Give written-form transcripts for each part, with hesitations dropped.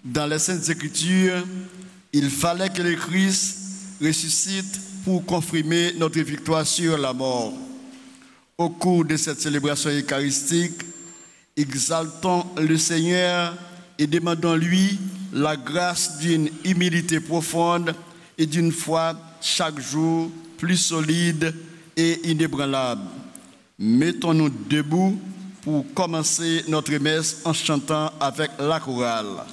Dans les Saintes Écritures, il fallait que le Christ ressuscite pour confirmer notre victoire sur la mort. Au cours de cette célébration eucharistique, exaltons le Seigneur et demandons-lui la grâce d'une humilité profonde et d'une foi chaque jour plus solide et inébranlable. Mettons-nous debout pour commencer notre messe en chantant avec la chorale.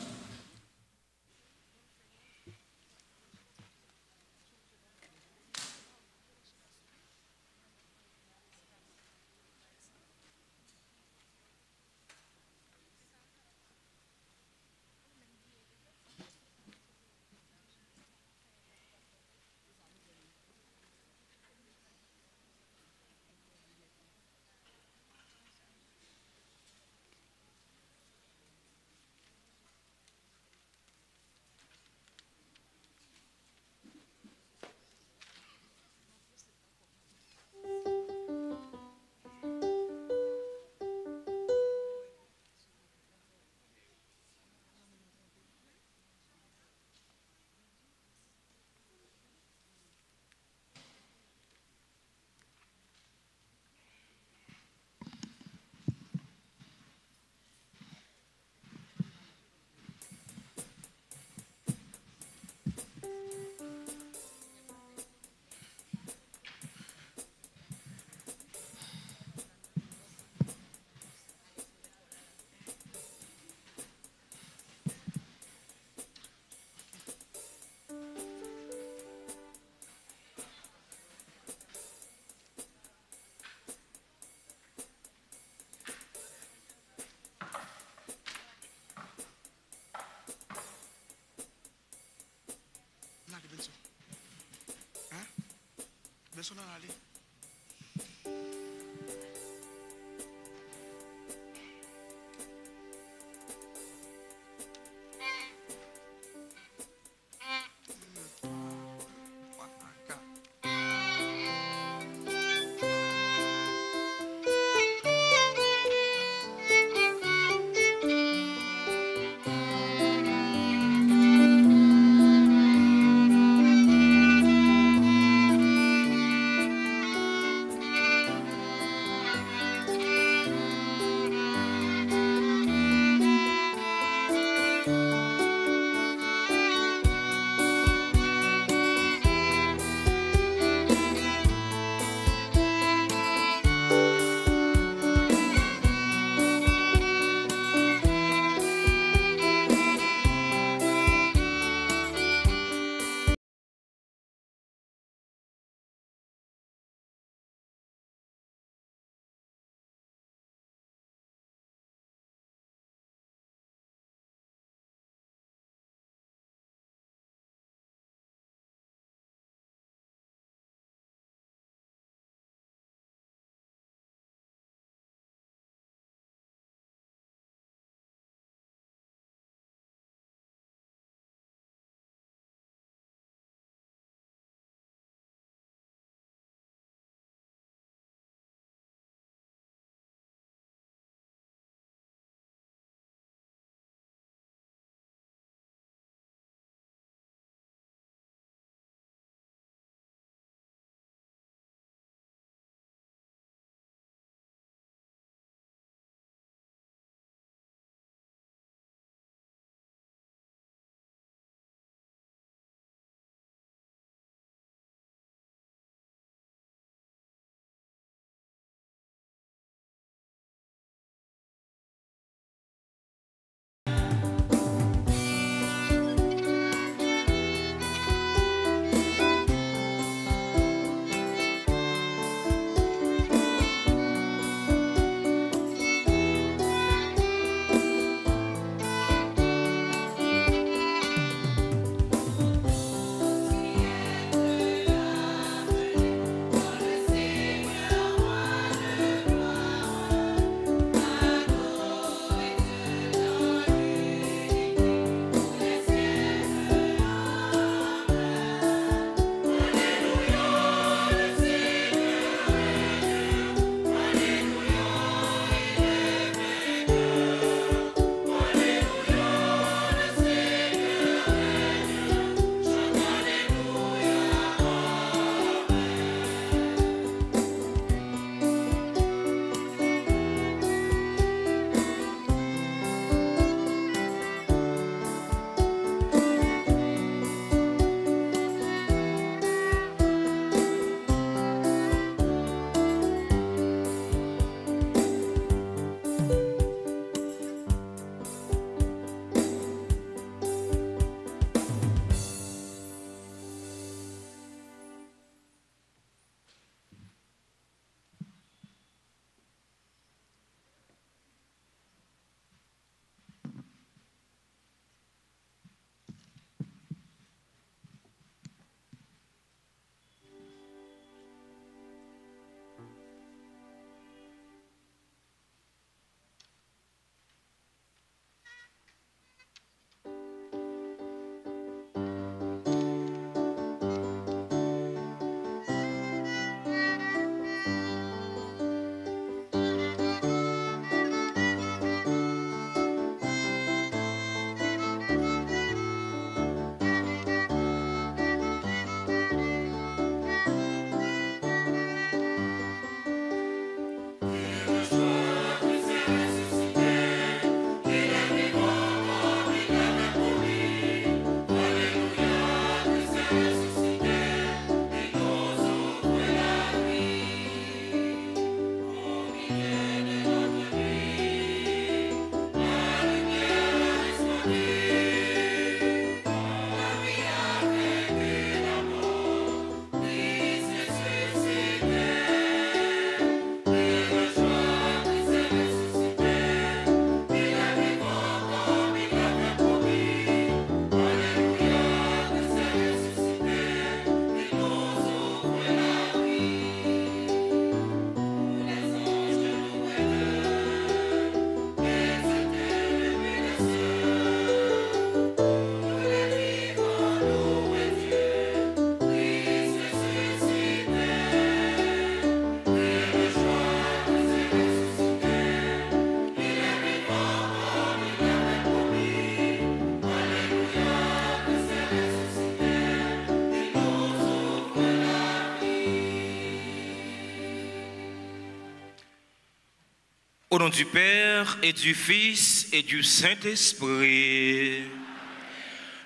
Au nom du Père et du Fils et du Saint-Esprit,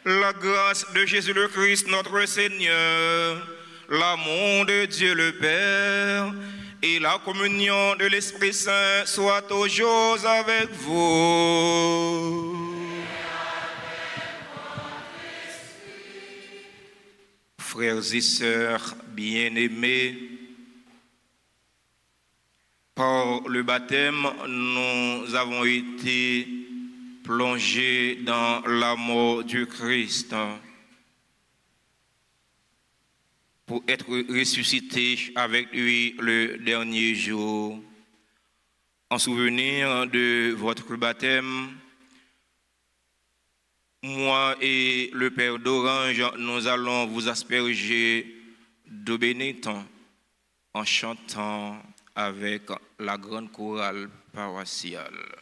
la grâce de Jésus le Christ, notre Seigneur, l'amour de Dieu le Père et la communion de l'Esprit Saint soient toujours avec vous. Frères et sœurs bien-aimés, par le baptême, nous avons été plongés dans la mort du Christ pour être ressuscités avec lui le dernier jour. En souvenir de votre baptême, moi et le Père d'Orange, nous allons vous asperger d'eau bénite en chantant avec la grande chorale paroissiale.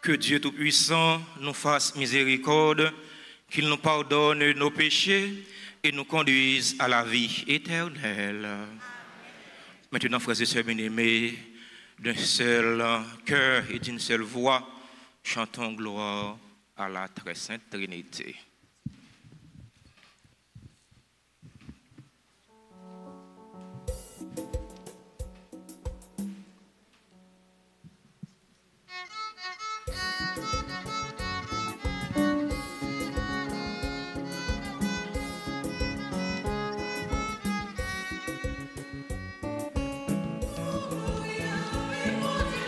Que Dieu Tout-Puissant nous fasse miséricorde, qu'il nous pardonne nos péchés et nous conduise à la vie éternelle. Maintenant, frères et sœurs bien-aimés, d'un seul cœur et d'une seule voix, chantons gloire à la très sainte Trinité.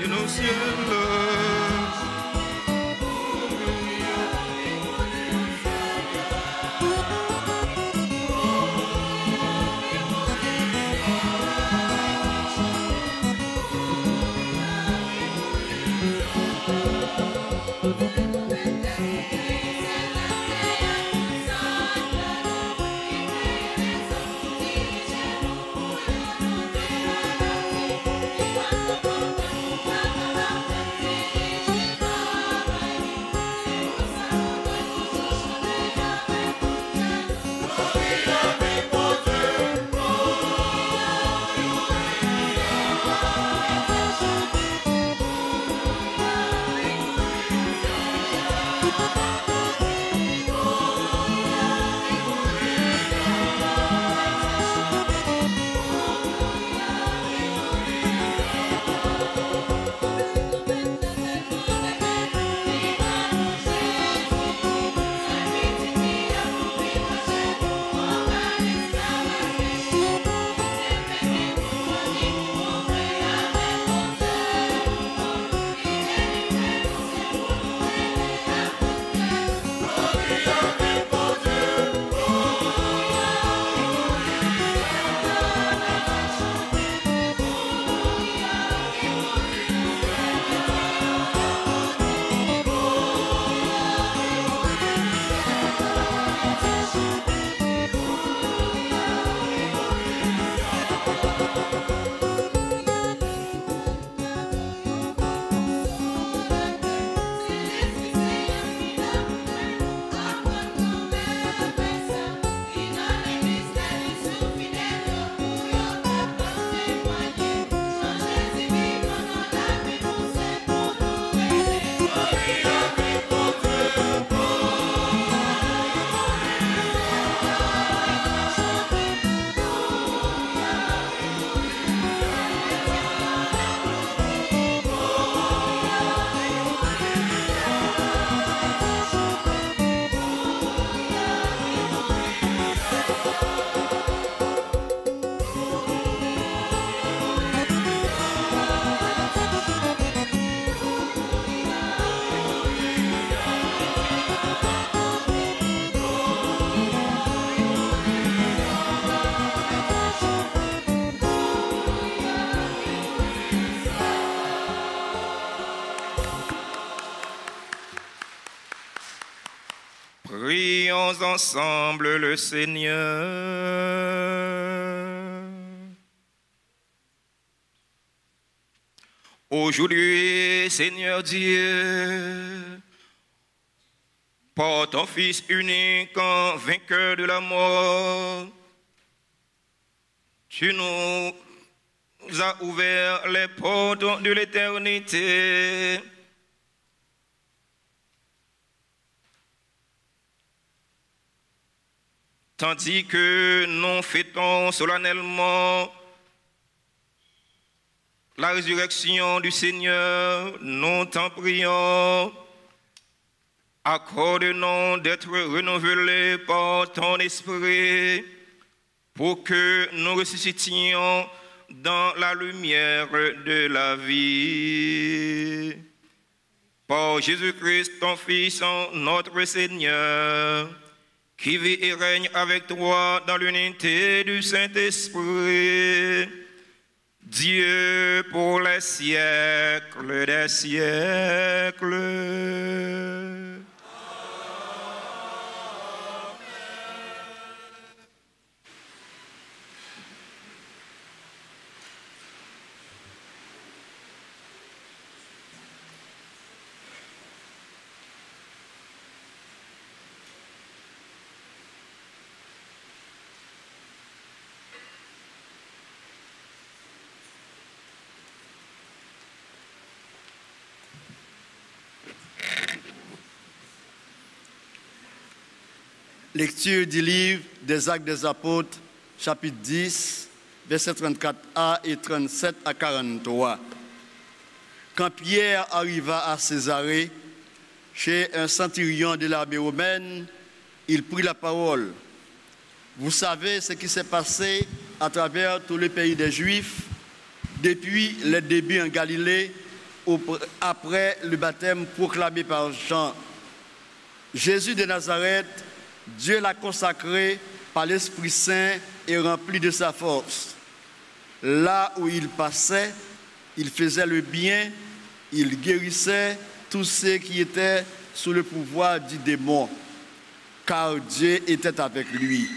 Au ciel. Prions ensemble le Seigneur. Aujourd'hui, Seigneur Dieu, par ton Fils unique, en vainqueur de la mort, tu nous as ouvert les portes de l'éternité. Tandis que nous fêtons solennellement la résurrection du Seigneur, nous t'en prions, accorde-nous d'être renouvelés par ton esprit pour que nous ressuscitions dans la lumière de la vie. Par Jésus-Christ, ton Fils, notre Seigneur, qui vit et règne avec toi dans l'unité du Saint-Esprit, Dieu pour les siècles des siècles. Lecture du livre des Actes des Apôtres, chapitre 10, versets 34a et 37 à 43. Quand Pierre arriva à Césarée, chez un centurion de l'armée romaine, il prit la parole. Vous savez ce qui s'est passé à travers tout le pays des Juifs depuis les débuts en Galilée, après le baptême proclamé par Jean. Jésus de Nazareth, Dieu l'a consacré par l'Esprit Saint et rempli de sa force. Là où il passait, il faisait le bien, il guérissait tous ceux qui étaient sous le pouvoir du démon, car Dieu était avec lui.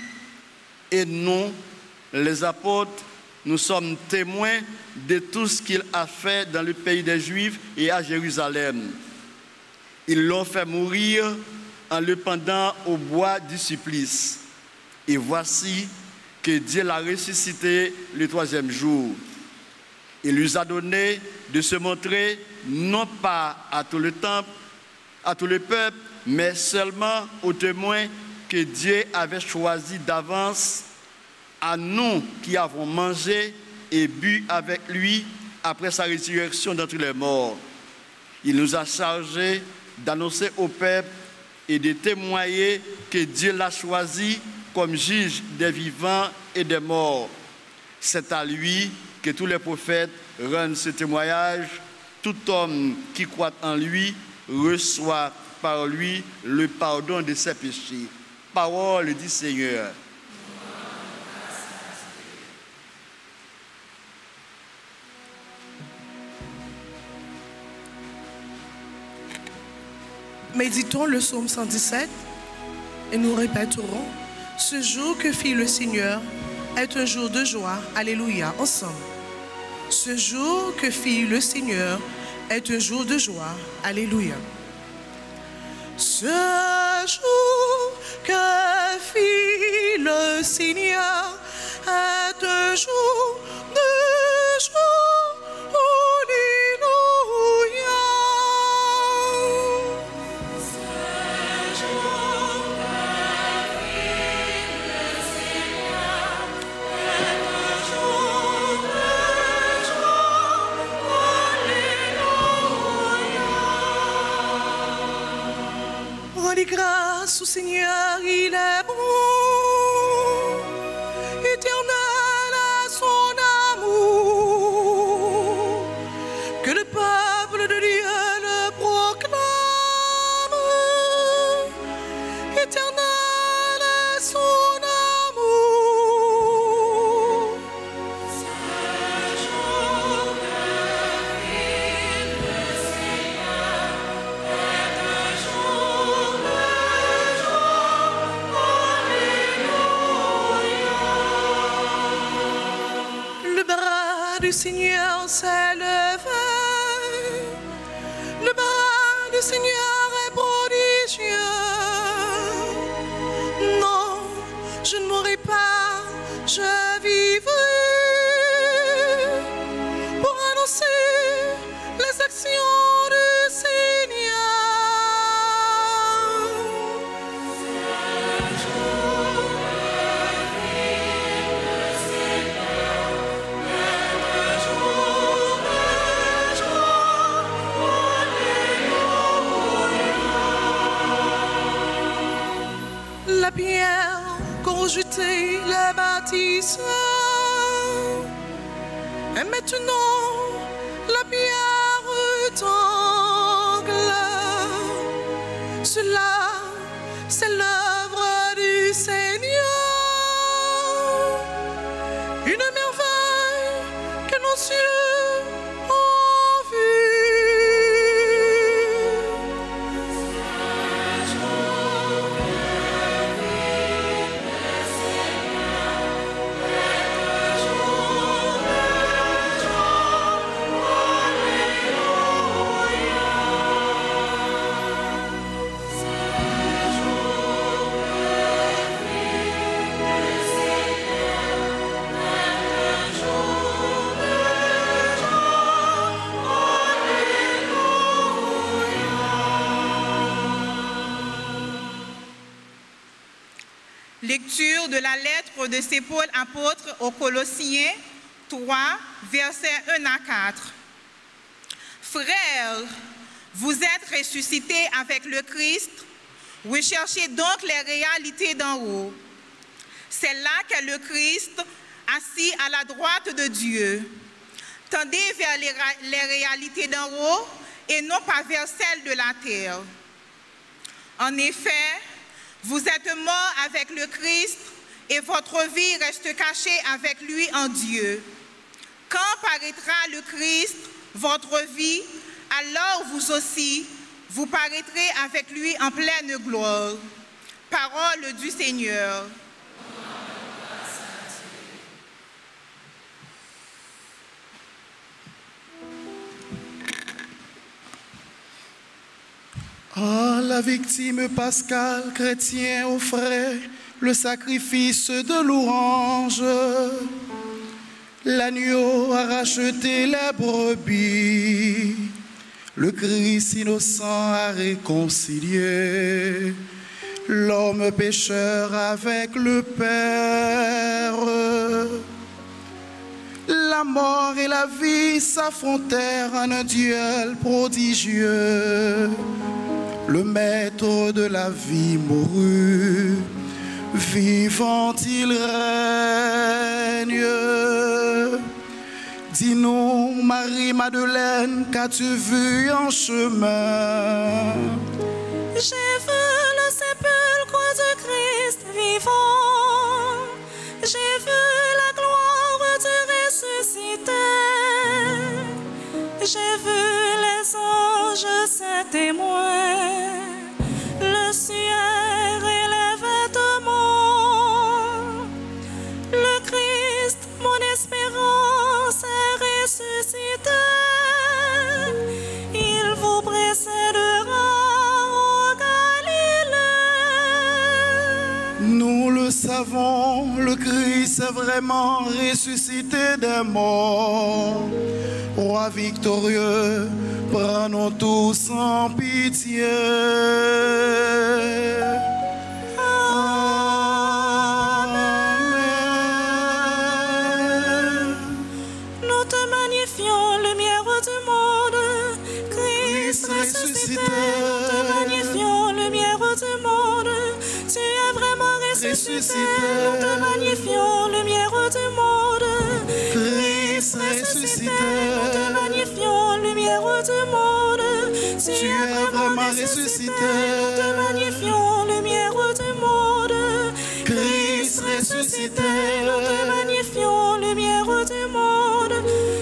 Et nous, les apôtres, nous sommes témoins de tout ce qu'il a fait dans le pays des Juifs et à Jérusalem. Ils l'ont fait mourir en le pendant au bois du supplice. Et voici que Dieu l'a ressuscité le troisième jour. Il lui a donné de se montrer non pas à tout le temple, à tout le peuple, mais seulement aux témoins que Dieu avait choisis d'avance, à nous qui avons mangé et bu avec lui après sa résurrection d'entre les morts. Il nous a chargés d'annoncer au peuple et de témoigner que Dieu l'a choisi comme juge des vivants et des morts. C'est à lui que tous les prophètes rendent ce témoignage. Tout homme qui croit en lui reçoit par lui le pardon de ses péchés. Parole du Seigneur. Méditons le psaume 117 et nous répéterons: ce jour que fit le Seigneur est un jour de joie. Alléluia, ensemble. Ce jour que fit le Seigneur est un jour de joie. Alléluia. Ce jour que fit le Seigneur est un jour de joie. Alléluia. Rendez grâce au Seigneur, il est bon, éternel est son amour, que le peuple de Dieu le proclame, éternel est son amour. Ce jour que fit le Seigneur est un jour de joie. Le bras du Seigneur s'est levé, le bras du Seigneur est prodigieux. Non, je ne mourrai pas, je vivrai pour annoncer les actions du Seigneur. Ce jour que fit le Seigneur est un jour de joie. Alléluia. La pierre qu'ont rejetée les bâtisseurs et maintenant la pierre tanglant. Cela, c'est l'œuvre du Seigneur, une merveille que nos yeux ont vue. Ce jour que fit le Seigneur est un jour de joie. Alléluia. Ce Lecture de la lettre de Saint Paul apôtre aux Colossiens 3, versets 1 à 4. Frères, vous êtes ressuscités avec le Christ, recherchez donc les réalités d'en haut. C'est là qu'est le Christ, assis à la droite de Dieu. Tendez vers les réalités d'en haut et non pas vers celles de la terre. En effet, vous êtes morts avec le Christ et votre vie reste cachée avec lui en Dieu. Quand paraîtra le Christ, votre vie, alors vous aussi, vous paraîtrez avec lui en pleine gloire. Parole du Seigneur. À la victime pascale chrétien offrait le sacrifice de louange. L'agneau a racheté les brebis. Le Christ innocent a réconcilié l'homme pécheur avec le Père. La mort et la vie s'affrontèrent en un duel prodigieux. Le maître de la vie mourut, vivant il règne. Dis-nous, Marie-Madeleine, qu'as-tu vu en chemin? J'ai vu le sépulcre du Christ vivant. J'ai vu la gloire du ressuscité. J'ai vu les anges, ses témoins, le ciel et les vêtements. Le Christ, mon espérance, est ressuscité. Il vous précédera au Galilée. Nous le savons, le Christ est vraiment ressuscité des morts. Roi victorieux, prends-nous tous en pitié. Amen. Nous te magnifions, lumière du monde. Christ ressuscité, nous te magnifions, lumière du monde. Tu es vraiment ressuscité, nous te magnifions, lumière du monde. Christ ressuscité, nous te magnifions, lumière du monde. Tu es vraiment ressuscité, nous te magnifions, lumière du monde. Christ ressuscité, nous te magnifions, lumière du monde.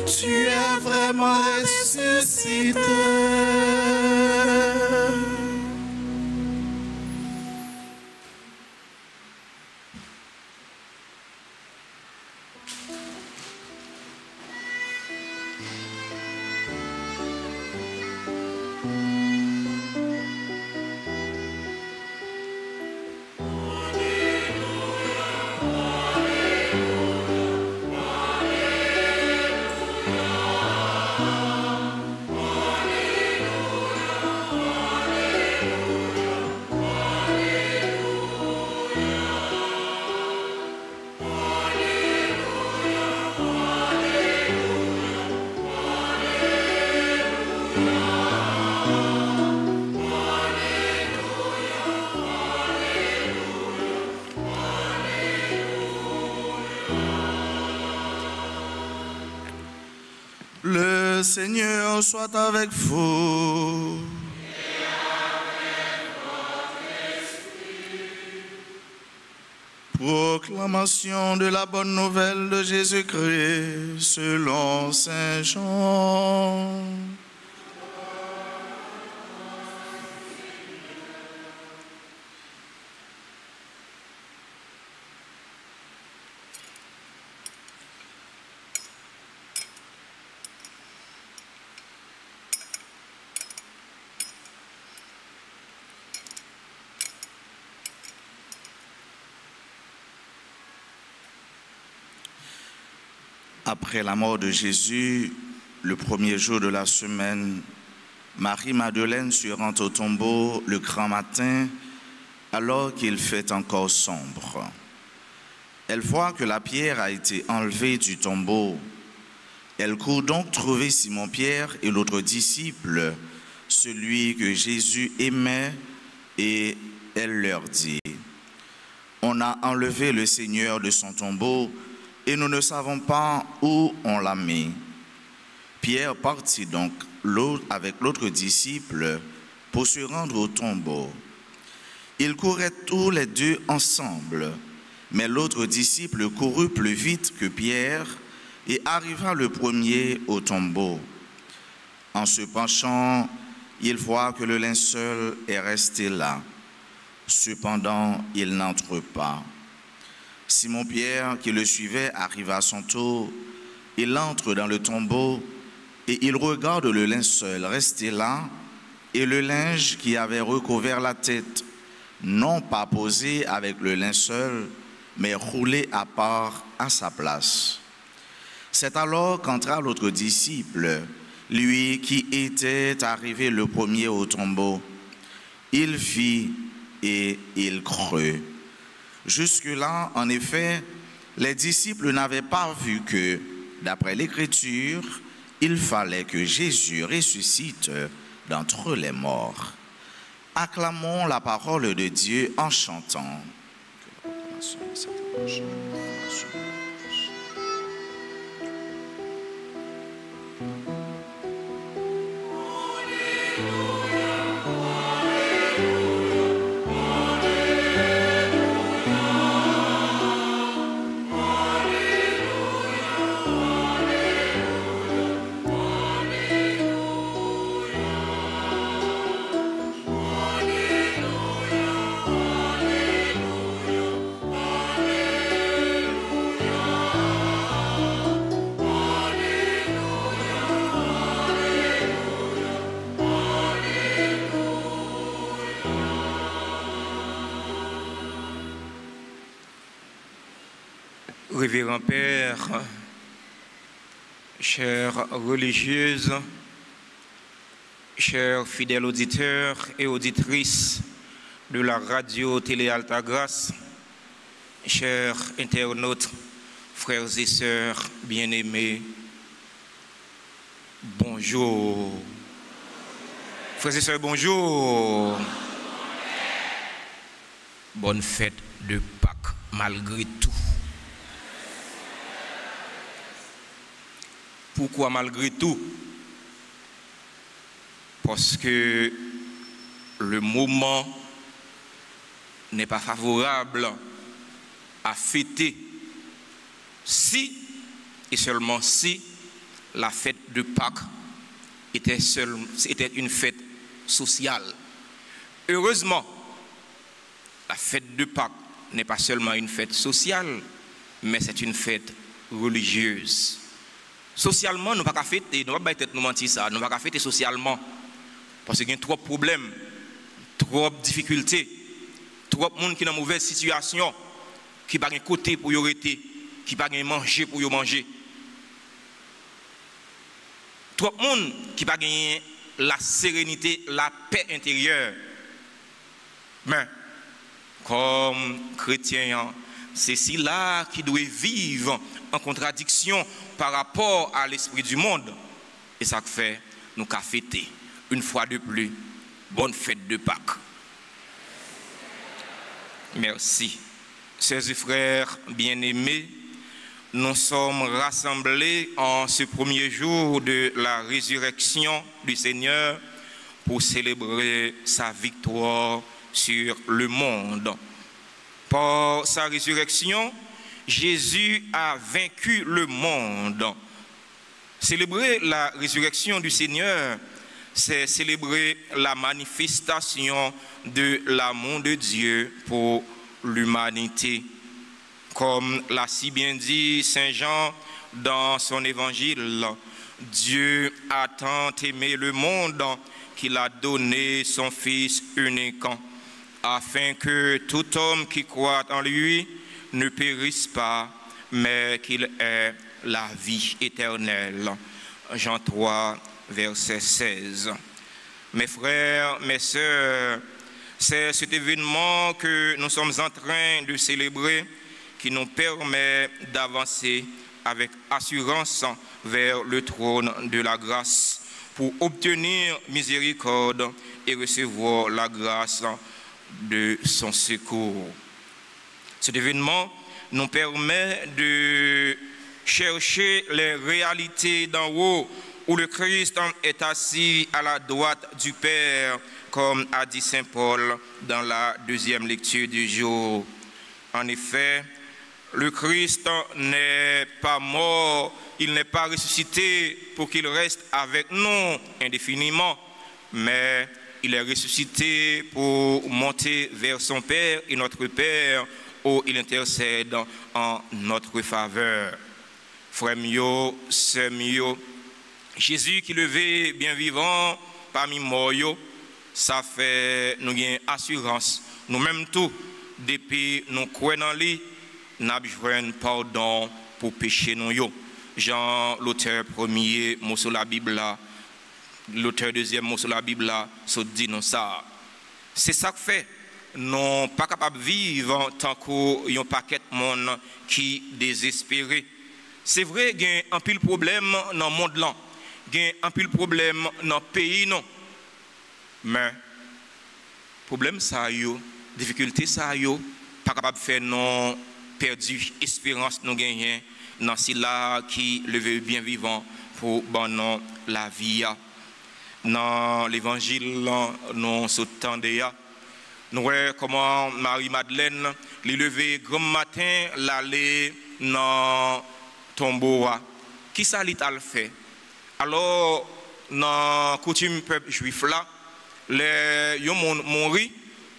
Tu es vraiment ressuscité. Le Seigneur soit avec vous. Proclamation de la bonne nouvelle de Jésus-Christ selon Saint Jean. Après la mort de Jésus, le premier jour de la semaine, Marie-Madeleine se rend au tombeau le grand matin alors qu'il fait encore sombre. Elle voit que la pierre a été enlevée du tombeau. Elle court donc trouver Simon-Pierre et l'autre disciple, celui que Jésus aimait, et elle leur dit: on a enlevé le Seigneur de son tombeau et nous ne savons pas où on l'a mis. Pierre partit donc avec l'autre disciple pour se rendre au tombeau. Ils couraient tous les deux ensemble, mais l'autre disciple courut plus vite que Pierre et arriva le premier au tombeau. En se penchant, il voit que le linceul est resté là. Cependant, il n'entre pas. Simon-Pierre, qui le suivait, arriva à son tour. Il entre dans le tombeau et il regarde le linceul resté là et le linge qui avait recouvert la tête, non pas posé avec le linceul, mais roulé à part à sa place. C'est alors qu'entra l'autre disciple, lui qui était arrivé le premier au tombeau. Il vit et il crut. Jusque-là, en effet, les disciples n'avaient pas vu que, d'après l'Écriture, il fallait que Jésus ressuscite d'entre les morts. Acclamons la parole de Dieu en chantant. Révérend Père, chères religieuses, chers fidèles auditeurs et auditrices de la radio Télé Altagrace, chers internautes, frères et sœurs bien-aimés, bonjour. Frères et sœurs, bonjour. Bonne fête de Pâques malgré tout. Pourquoi malgré tout? Parce que le moment n'est pas favorable à fêter si et seulement si la fête de Pâques était une fête sociale. Heureusement, la fête de Pâques n'est pas seulement une fête sociale, mais c'est une fête religieuse. Socialement, nous ne pouvons pas fêter, nous ne pouvons pas nous mentir ça, nous ne pouvons pas fêter socialement. Parce qu'il y a trop de problèmes, trop de difficultés, trop de monde qui est dans une mauvaise situation, qui n'a pas de côté pour y arrêter, qui n'a pas de manger pour y manger. Trop de monde qui n'a pas la sérénité, la paix intérieure. Mais, comme chrétien, c'est cela qui doit vivre en contradiction par rapport à l'esprit du monde. Et ça fait, nous qu'à fêter une fois de plus, bonne fête de Pâques. Merci. Chers et frères bien-aimés, nous sommes rassemblés en ce premier jour de la résurrection du Seigneur pour célébrer sa victoire sur le monde. Par sa résurrection, Jésus a vaincu le monde. Célébrer la résurrection du Seigneur, c'est célébrer la manifestation de l'amour de Dieu pour l'humanité. Comme l'a si bien dit Saint Jean dans son évangile, Dieu a tant aimé le monde qu'il a donné son Fils unique, afin que tout homme qui croit en lui ne périsse pas, mais qu'il ait la vie éternelle. Jean 3, verset 16. Mes frères, mes sœurs, C'est cet événement que nous sommes en train de célébrer qui nous permet d'avancer avec assurance vers le trône de la grâce pour obtenir miséricorde et recevoir la grâce de son secours. Cet événement nous permet de chercher les réalités d'en haut où le Christ est assis à la droite du Père, comme a dit Saint Paul dans la deuxième lecture du jour. En effet, le Christ n'est pas mort, il n'est pas ressuscité pour qu'il reste avec nous indéfiniment, mais il est ressuscité pour monter vers son Père et notre Père, où il intercède en notre faveur. Frères mio, sœurs mio, Jésus qui levé bien vivant parmi morts, ça fait nous gain assurance. Nous-mêmes tout, depuis nous croyons dans lui, nous avons pardon pour pécher nous. Jean, l'auteur premier, mot sur la Bible, l'auteur deuxième mot sur la Bible, ça dit nous ça. C'est ça que fait. Nous pas capables de vivre tant qu'il y a un paquet de monde qui désespéré. C'est vrai qu'il y a un pile problème dans le monde là. Il y a un pile problème dans le pays non. Mais problème ça yo, difficulté ça yo, pas capable de faire non perdu espérance nous gagner dans cela qui levé bien vivant pour bon la vie. Dans l'évangile nous s'attendait nous voyons comment Marie-Madeleine les levé grand matin l'aller dans tombeau. Qui ça l'a fait? Alors dans coutume peuple juif là, les yo mouri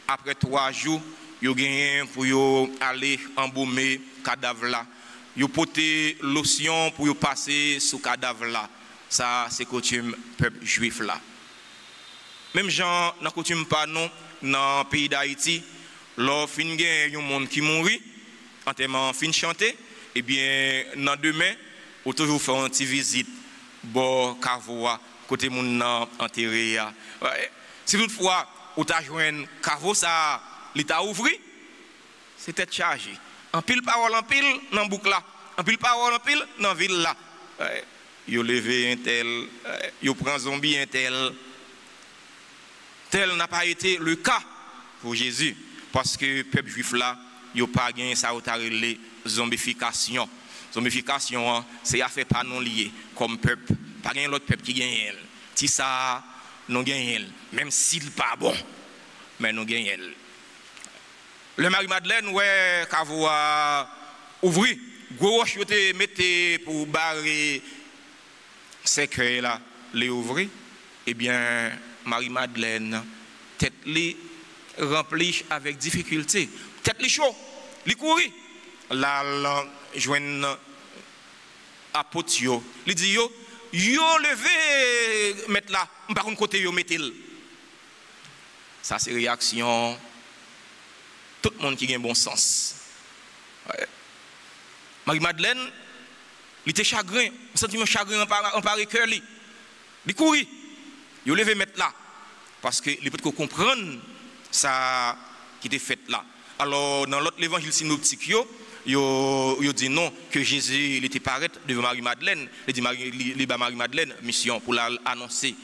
après 3 jours, yo gagné pour yo aller embaumer cadavre là. Yo porter lotion pour yo passer sous cadavre là. Ça c'est coutume peuple juif là. Même gens dans coutume pas non dans le pays d'Haïti, lorsque fin gen yon monde qui mourit, enterrement fin chanter, et bien dans demain, on toujours faire une petite visite bon cavoa côté moun enterré. Si toutefois on t'a joindre cavo ça, l'état ouvri, c'était chargé. En pile parole en pile dans boucle là, en pile parole en pile dans ville là. Yo levé un tel, yo prend zombie un tel. Tel n'a pas été le cas pour Jésus, parce que le peuple juif là, il n'a pas gagné ça au tarélé zombification. Zombification, c'est affaire pas non lié comme peuple. Pas gagné l'autre peuple qui gagne elle. Si ça, nous gagnons même s'il n'est pas bon, mais nous gagnons elle. Le Marie-Madeleine, ouais, quand vous ouvrez, gros roche, vous mettez pour barrer ces cœurs là, les ouvrir, eh bien, Marie-Madeleine, tête li remplie avec difficulté, tête li chaud, li courir. Là, joine apôtre yo, li dit yo levé mettre là, par contre côté yo mettel. Ça c'est réaction tout le monde qui a un bon sens. Ouais. Marie-Madeleine, il était chagrin, un sentiment chagrin en par cœur li. Li courir. Yo levé mettre là parce que les peut comprendre ça qui était fait là. Alors dans l'autre évangile synoptique yo dit non que Jésus il était paraître devant Marie-Madeleine, il dit Marie-Madeleine mission pour l'annoncer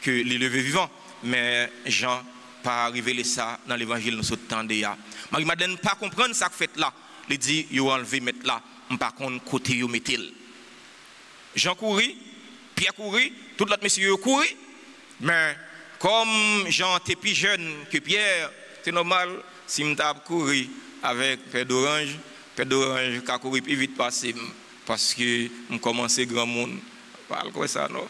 que les levé vivant, mais Jean pas révélé ça dans l'évangile nous s'attendait à. Marie-Madeleine pas comprendre ça fait là, il dit yo enlevé mettre là, par contre côté yo mettel. Jean courit, Pierre courit, tout l'autre monsieur courit, mais comme Jean était plus jeune que Pierre, c'est normal si je courir avec Père d'Orange qui a couru plus vite passer parce que je commence grand monde. Parle comme ça, non?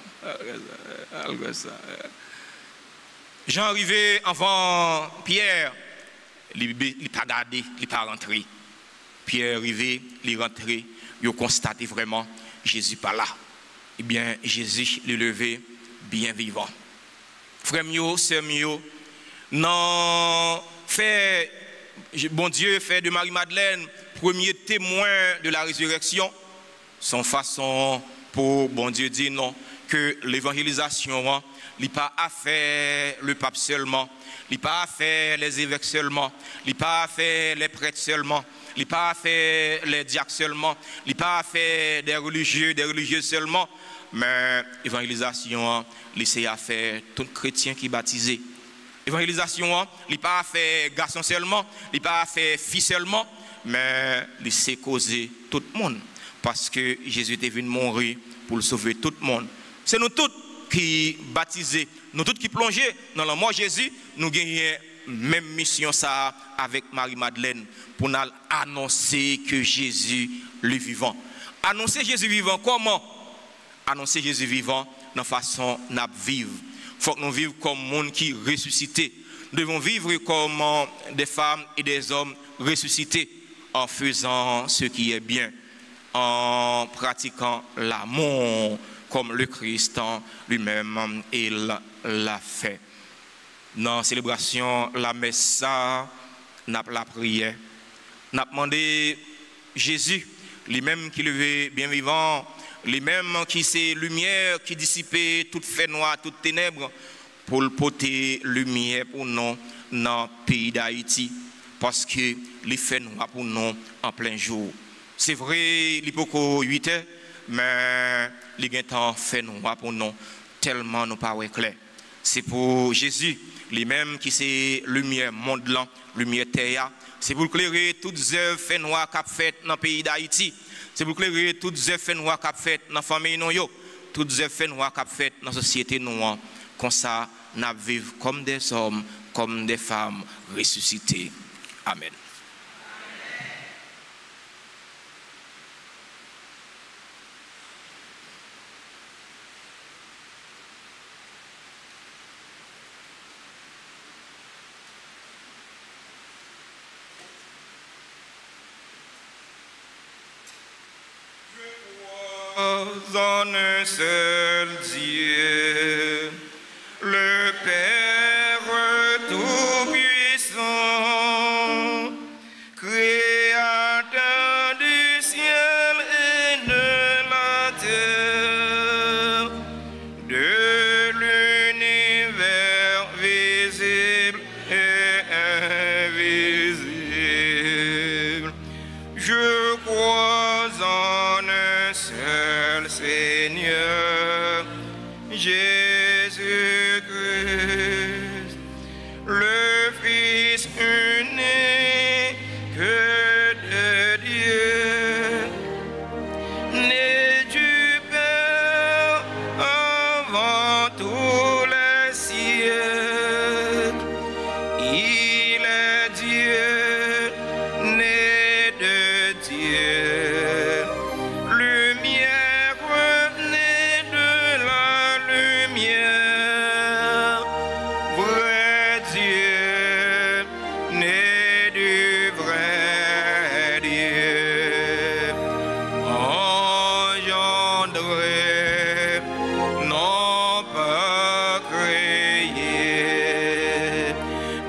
Jean arrivé avant Pierre, il n'a pas gardé, il n'a pas rentré. Pierre arrivé, il est rentré, il a constaté vraiment Jésus pas là. Eh bien, Jésus le levé bien vivant. Frère mio, sœur mio, non, fait, bon Dieu fait de Marie-Madeleine premier témoin de la résurrection, son façon pour bon Dieu dire non, que l'évangélisation n'est pas affaire le pape seulement, n'est pas affaire les évêques seulement, n'est pas affaire les prêtres seulement, n'est pas affaire les diacres seulement, n'est pas affaire des religieux, des religieuses seulement, mais l'évangélisation, c'est affaire tout chrétien qui est baptisé. L'évangélisation, n'est pas affaire garçon seulement, n'est pas affaire fille seulement, mais c'est causer tout le monde. Parce que Jésus est venu mourir pour sauver tout le monde. C'est nous tous qui baptisés, nous tous qui plongés dans la mort de Jésus, nous gagnons même mission ça avec Marie-Madeleine pour nous annoncer que Jésus est vivant. Annoncer Jésus vivant comment? Annoncer Jésus vivant de la façon de vivre. Il faut que nous vivions comme monde qui ressuscité. Nous devons vivre comme des femmes et des hommes ressuscités en faisant ce qui est bien, en pratiquant l'amour comme le Christ lui-même il l'a fait. Dans la célébration, la messe, la prière, nous avons demandé Jésus, lui-même qui est bien vivant, lui-même qui c'est lumière, qui dissipait toute fait noire, toute ténèbres, pour le porter lumière pour nous dans le pays d'Haïti, parce que les fait noir pour nous en plein jour. C'est vrai, il est beaucoup 8 heures, mais il y a un temps fait noir pour nous, tellement nous pas clair. C'est pour Jésus, lui-même qui c'est lumière monde là, lumière terre. C'est pour éclairer toutes les œuvres fait noir qu'a fait dans le pays d'Haïti. C'est pour éclairer toutes les œuvres fait noir qu'a fait dans la famille nous yo, toutes les œuvres fait noir qu'a fait dans la société nous. Comme ça, nous vivons comme des hommes, comme des femmes ressuscitées. Amen. En un seul Dieu, le Père Tout-Puissant, Créateur du ciel et de la terre, de l'univers visible et invisible. Je crois en un seul Seigneur, Jésus-Christ, le Fils unique de Dieu, né du Père avant tous les siècles. Il est Dieu, né de Dieu, lumière née de la lumière, vrai Dieu, né du vrai Dieu, engendré, non pas créé,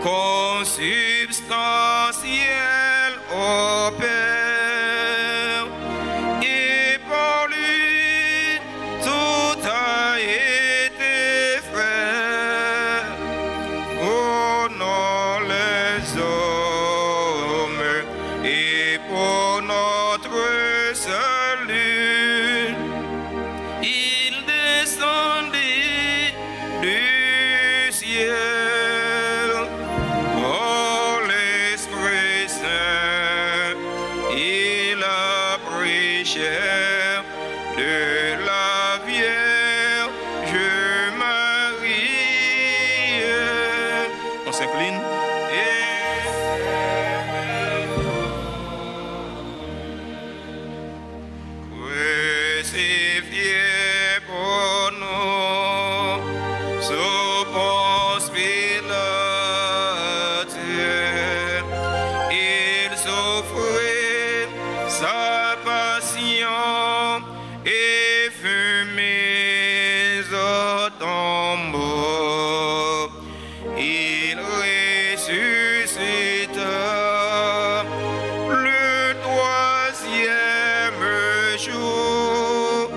consubstantiel au Père, et par lui tout a été fait. Honore les hommes et pour notre salut, il descendit du ciel. Oh l'Esprit Saint, il a pris chair de la Vierge Marie. On s'incline crucifié pour nous, sous Ponce Pilate, il souffrit sa passion et fut mis au tombeau. Il ressuscita le troisième jour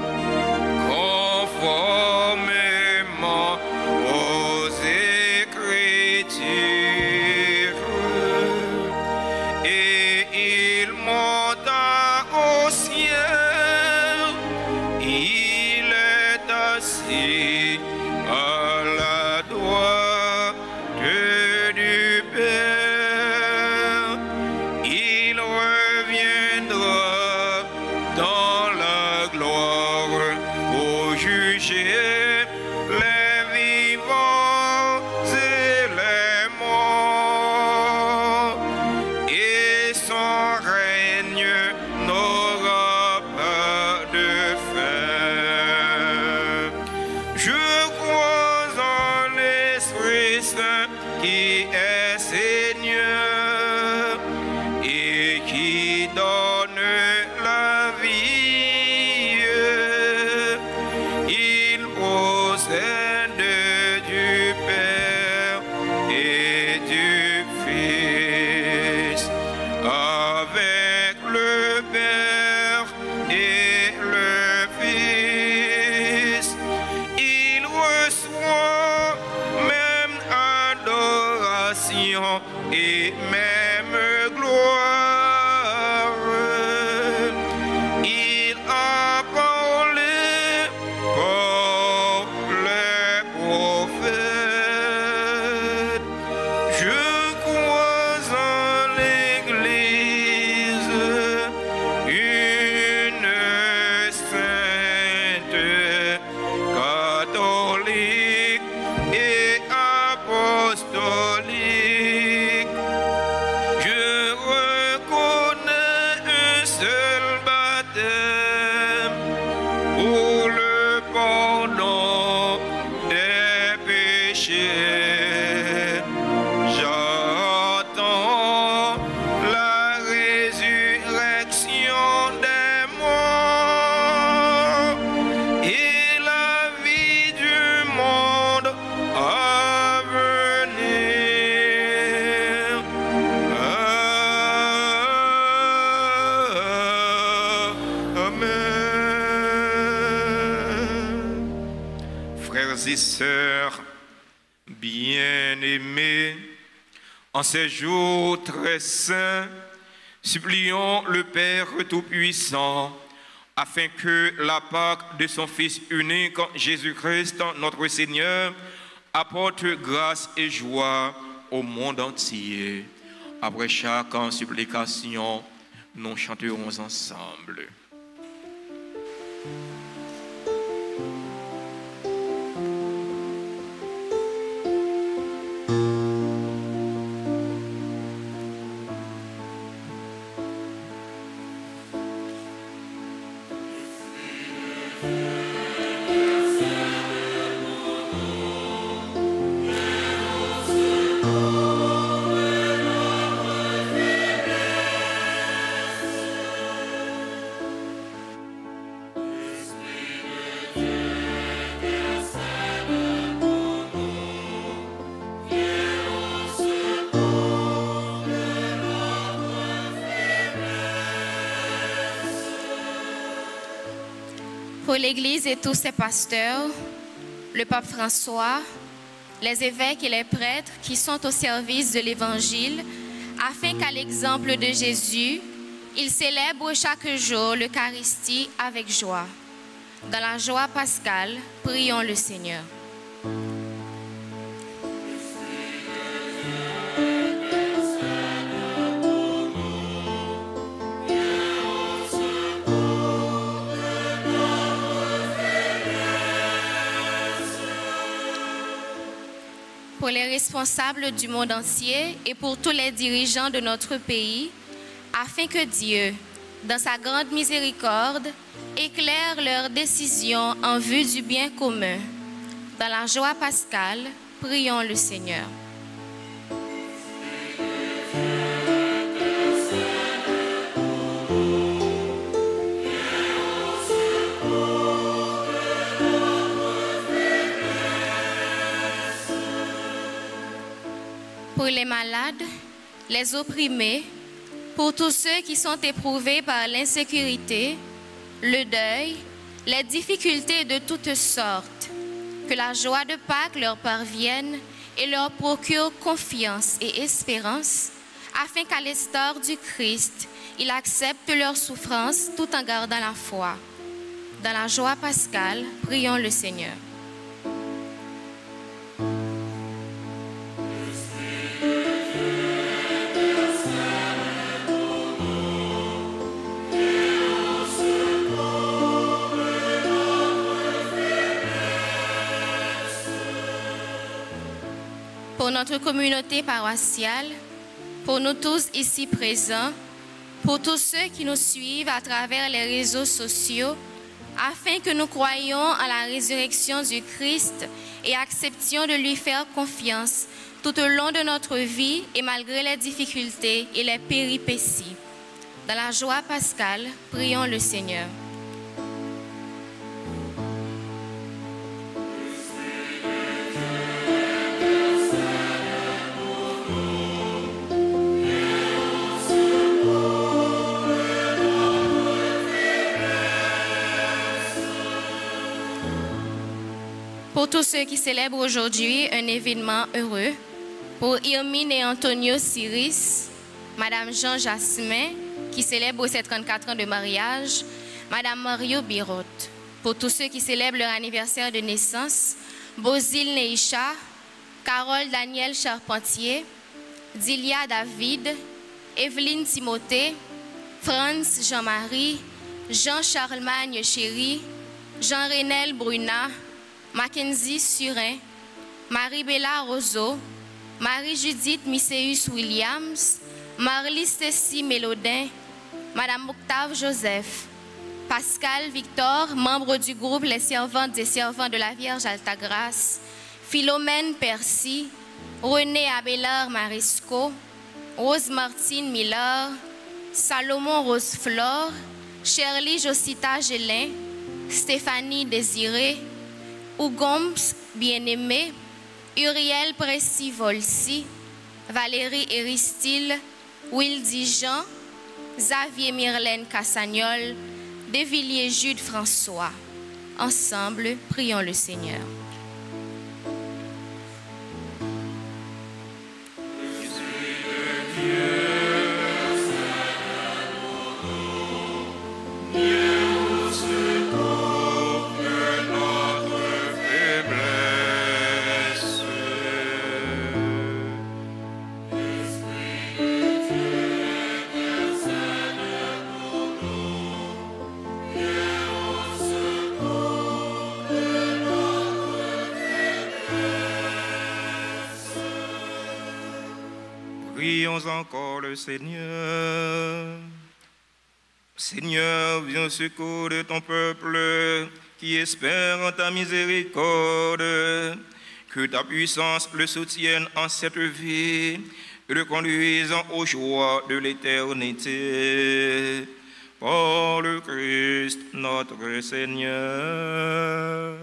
frères et sœurs bien-aimés, en ces jours très saints, supplions le Père Tout-Puissant afin que la Pâque de son Fils unique, Jésus-Christ, notre Seigneur, apporte grâce et joie au monde entier. Après chaque supplication, nous chanterons ensemble. Pour l'Église et tous ses pasteurs, le pape François, les évêques et les prêtres qui sont au service de l'Évangile, afin qu'à l'exemple de Jésus, ils célèbrent chaque jour l'Eucharistie avec joie. Dans la joie pascale, prions le Seigneur. Pour les responsables du monde entier et pour tous les dirigeants de notre pays, afin que Dieu, dans sa grande miséricorde, éclaire leurs décisions en vue du bien commun. Dans la joie pascale, prions le Seigneur. Pour les malades, les opprimés, pour tous ceux qui sont éprouvés par l'insécurité, le deuil, les difficultés de toutes sortes, que la joie de Pâques leur parvienne et leur procure confiance et espérance, afin qu'à l'instar du Christ, ils acceptent leurs souffrances tout en gardant la foi. Dans la joie pascale, prions le Seigneur. Pour notre communauté paroissiale, pour nous tous ici présents, pour tous ceux qui nous suivent à travers les réseaux sociaux, afin que nous croyions à la résurrection du Christ et acceptions de lui faire confiance tout au long de notre vie et malgré les difficultés et les péripéties. Dans la joie pascale, prions le Seigneur. Pour tous ceux qui célèbrent aujourd'hui un événement heureux, pour Irmine et Antonio Siris, Madame Jean Jasmin, qui célèbre ses 34 ans de mariage, Madame Mario Birot. Pour tous ceux qui célèbrent leur anniversaire de naissance, Bozil Neisha, Carole Daniel Charpentier, Dilia David, Evelyne Timothée, Franz Jean-Marie, Jean-Charlemagne Chéri, Jean-Renel Bruna, Mackenzie Surin, Marie-Bella Roseau, Marie-Judith Misséus Williams, Marlie Cécile Mélodin, Madame Octave Joseph, Pascal Victor, membre du groupe Les Servantes et Servants de la Vierge Altagrace, Philomène Percy, René Abélard Marisco, Rose Martine Miller, Salomon Roseflore, Shirley Josita Gélin, Stéphanie Désiré, Ougoms Bien-Aimé, Uriel Précy Volsi, Valérie Éristyle, Wildy Jean, Xavier Myrlène Cassagnol, Devilliers Jude François. Ensemble, prions le Seigneur. prions encore le Seigneur. Seigneur, viens au secours de ton peuple qui espère en ta miséricorde. Que ta puissance le soutienne en cette vie et le conduise aux joies de l'éternité. Par le Christ notre Seigneur.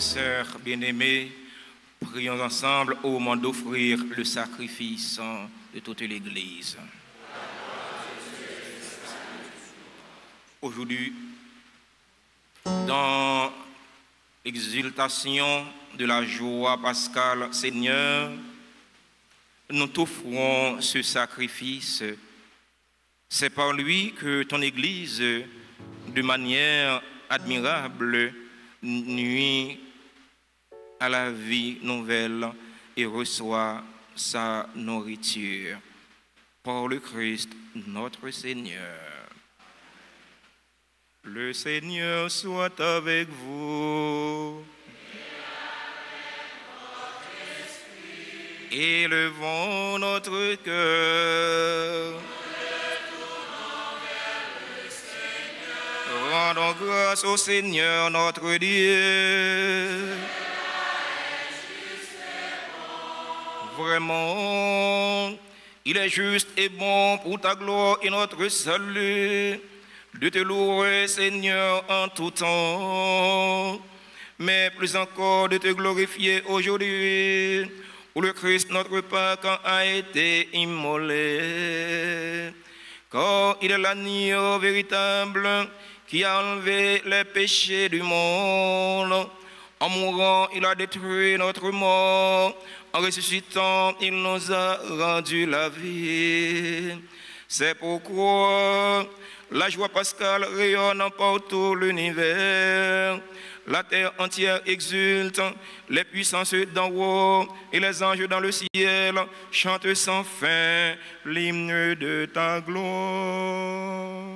et sœurs bien-aimés, prions ensemble au moment d'offrir le sacrifice de toute l'Église. Aujourd'hui, dans l'exultation de la joie pascale, Seigneur, nous t'offrons ce sacrifice. C'est par lui que ton Église, de manière admirable, nuit à la vie nouvelle et reçoit sa nourriture. Par le Christ, notre Seigneur. Le Seigneur soit avec vous. Élevons notre cœur. Rendons grâce au Seigneur notre Dieu. Vraiment, il est juste et bon pour ta gloire et notre salut de te louer, Seigneur, en tout temps, mais plus encore de te glorifier aujourd'hui, où le Christ, notre Pâque, a été immolé. Car il est l'agneau véritable qui a enlevé les péchés du monde. En mourant, il a détruit notre mort. En ressuscitant, il nous a rendu la vie. C'est pourquoi la joie pascale rayonne par tout l'univers. La terre entière exulte, les puissances d'en haut et les anges dans le ciel chantent sans fin l'hymne de ta gloire.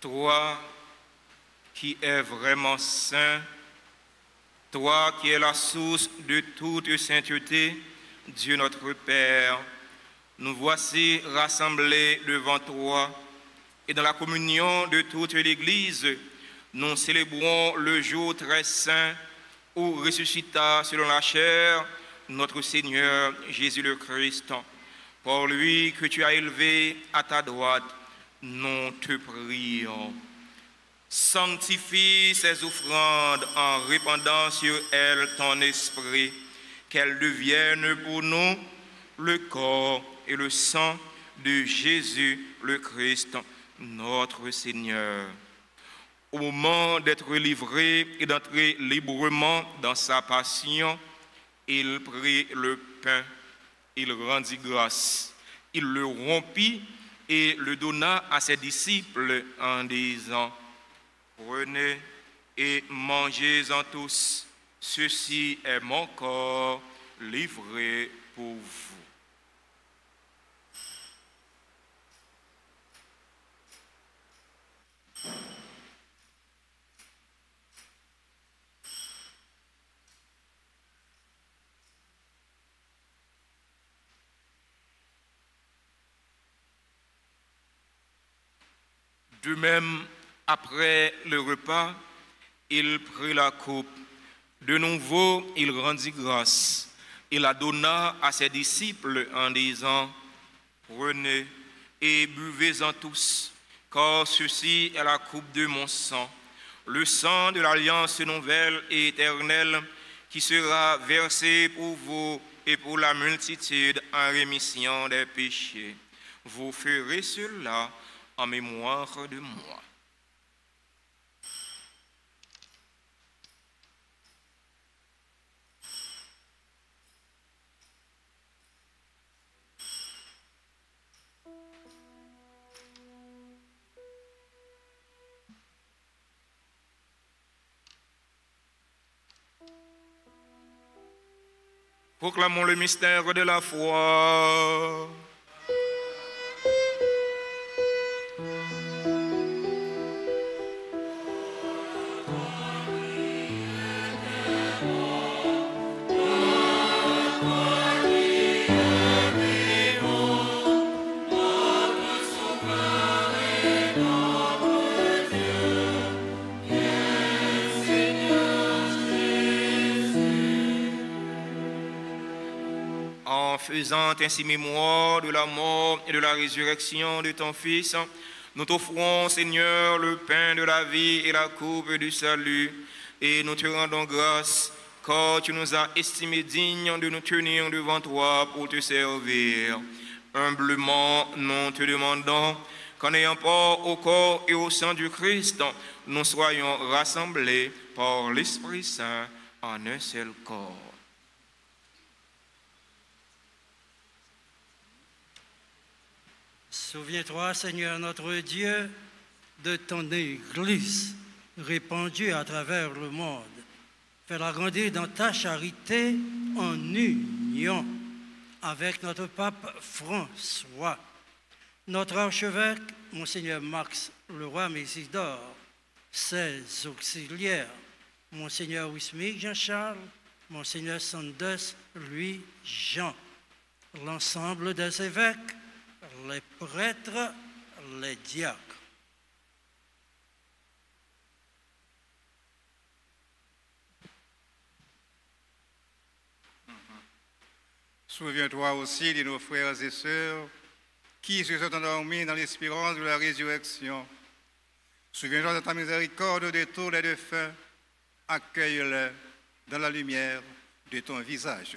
Toi qui es vraiment saint, toi qui es la source de toute sainteté, Dieu notre Père, nous voici rassemblés devant toi et dans la communion de toute l'Église, nous célébrons le jour très saint où ressuscita selon la chair notre Seigneur Jésus le Christ. Par lui que tu as élevé à ta droite, nous te prions. Sanctifie ces offrandes en répandant sur elles ton esprit, qu'elles deviennent pour nous le corps et le sang de Jésus le Christ, notre Seigneur. Au moment d'être livré et d'entrer librement dans sa passion, il prit le pain, il rendit grâce, il le rompit et le donna à ses disciples en disant: prenez et mangez-en tous, ceci est mon corps livré pour vous. De même, après le repas, il prit la coupe. De nouveau, il rendit grâce. Il la donna à ses disciples en disant, « Prenez et buvez-en tous, car ceci est la coupe de mon sang, le sang de l'alliance nouvelle et éternelle, qui sera versé pour vous et pour la multitude en rémission des péchés. Vous ferez cela en mémoire de moi. » Proclamons le mystère de la foi. En faisant ainsi mémoire de la mort et de la résurrection de ton Fils, nous t'offrons, Seigneur, le pain de la vie et la coupe du salut, et nous te rendons grâce, car tu nous as estimés dignes de nous tenir devant toi pour te servir. Humblement, nous te demandons qu'en ayant part au corps et au sang du Christ, nous soyons rassemblés par l'Esprit Saint en un seul corps. Souviens-toi, Seigneur notre Dieu, de ton Église répandue à travers le monde. Fais-la grandir dans ta charité en union avec notre pape François, notre archevêque, Monseigneur Max Leroy Mésidor, ses auxiliaires, Monseigneur Wismig Jean-Charles, Monseigneur Sanders Louis Jean, l'ensemble des évêques, les prêtres, les diacres. Souviens-toi aussi de nos frères et sœurs qui se sont endormis dans l'espérance de la résurrection. Souviens-toi de ta miséricorde de tous les défunts. Accueille-les dans la lumière de ton visage.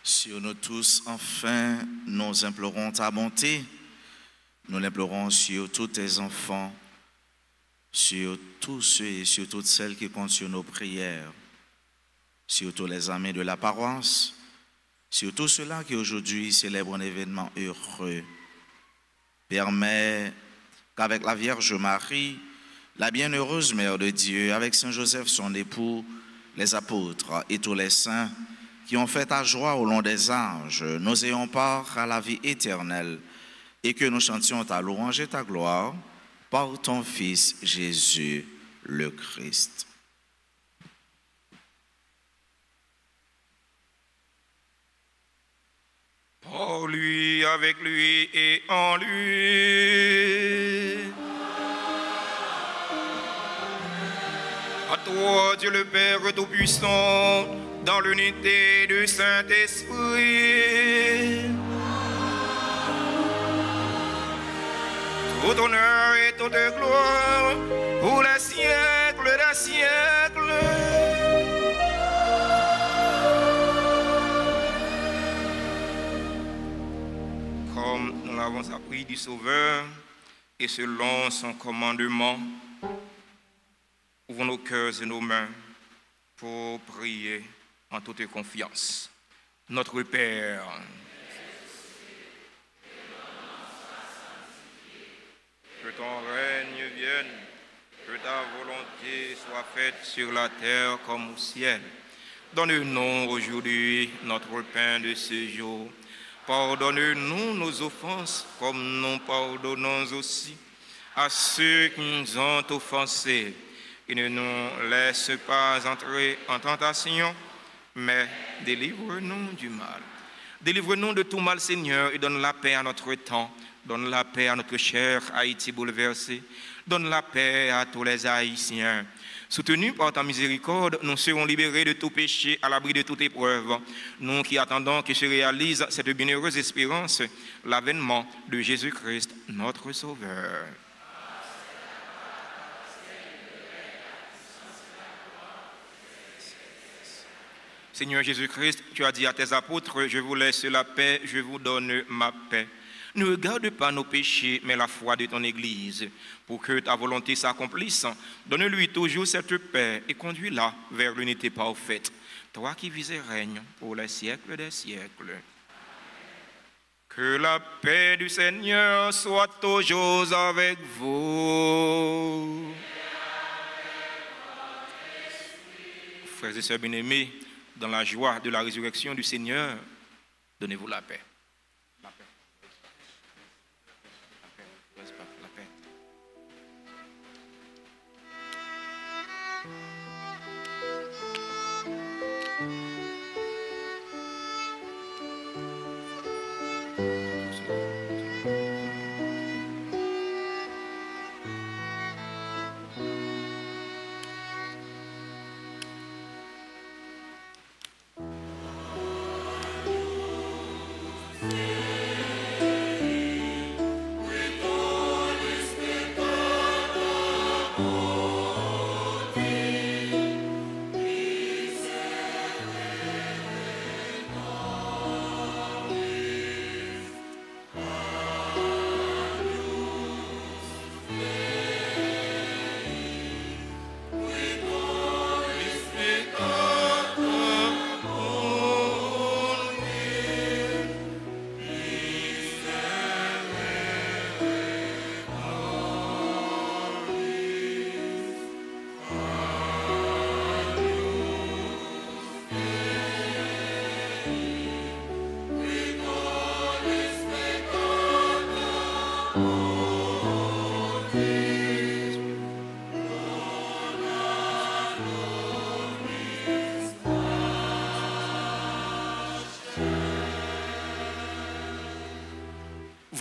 Sur nous tous, enfin, nous implorons ta bonté. Nous l'implorons sur tous tes enfants, sur tous ceux et sur toutes celles qui comptent sur nos prières, sur tous les amis de la paroisse, sur tous ceux-là qui aujourd'hui célèbrent un événement heureux. Permets qu'avec la Vierge Marie, la bienheureuse Mère de Dieu, avec Saint Joseph son époux, les apôtres et tous les saints, qui ont fait ta joie au long des âges, nous ayons part à la vie éternelle et que nous chantions ta louange et ta gloire par ton Fils Jésus le Christ. Par lui, avec lui et en lui. À toi, Dieu le Père Tout-Puissant, dans l'unité du Saint-Esprit, tout honneur et toute gloire pour les siècles des siècles. Comme nous l'avons appris du Sauveur et selon son commandement, ouvrons nos cœurs et nos mains pour prier en toute confiance. Notre Père, que ton règne vienne, que ta volonté soit faite sur la terre comme au ciel. Donne-nous aujourd'hui notre pain de ce jour. Pardonne-nous nos offenses comme nous pardonnons aussi à ceux qui nous ont offensés. Et ne nous laisse pas entrer en tentation, mais délivre-nous du mal. Délivre-nous de tout mal, Seigneur, et donne la paix à notre temps. Donne la paix à notre cher Haïti bouleversé. Donne la paix à tous les Haïtiens. Soutenus par ta miséricorde, nous serons libérés de tout péché, à l'abri de toute épreuve. Nous qui attendons que se réalise cette bienheureuse espérance, l'avènement de Jésus-Christ, notre Sauveur. Seigneur Jésus-Christ, tu as dit à tes apôtres, je vous laisse la paix, je vous donne ma paix. Ne regarde pas nos péchés, mais la foi de ton Église. Pour que ta volonté s'accomplisse, donne-lui toujours cette paix et conduis-la vers l'unité parfaite. Toi qui vis et règnes pour les siècles des siècles. Que la paix du Seigneur soit toujours avec vous. Frères et sœurs bien-aimés, dans la joie de la résurrection du Seigneur, donnez-vous la paix. La paix. La paix.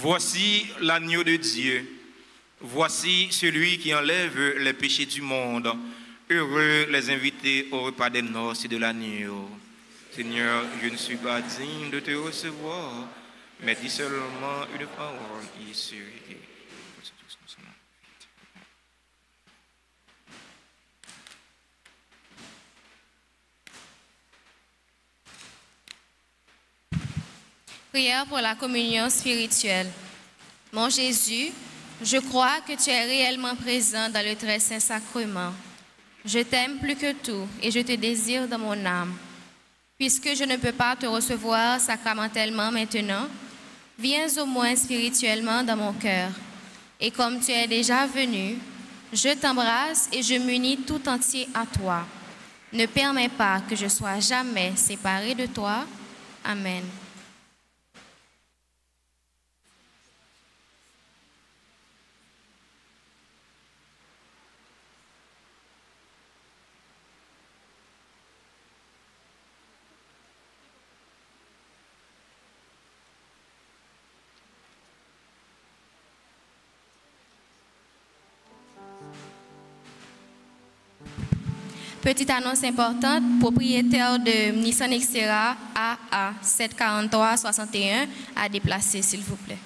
Voici l'agneau de Dieu. Voici celui qui enlève les péchés du monde. Heureux les invités au repas des noces de l'agneau. Seigneur, je ne suis pas digne de te recevoir, mais dis seulement une parole qui serait. Prière pour la communion spirituelle. Mon Jésus, je crois que tu es réellement présent dans le très saint sacrement. Je t'aime plus que tout et je te désire dans mon âme. Puisque je ne peux pas te recevoir sacramentellement maintenant, viens au moins spirituellement dans mon cœur. Et comme tu es déjà venu, je t'embrasse et je m'unis tout entier à toi. Ne permets pas que je sois jamais séparé de toi. Amen. Petite annonce importante, propriétaire de Nissan Xterra AA 74361 à déplacer, s'il vous plaît.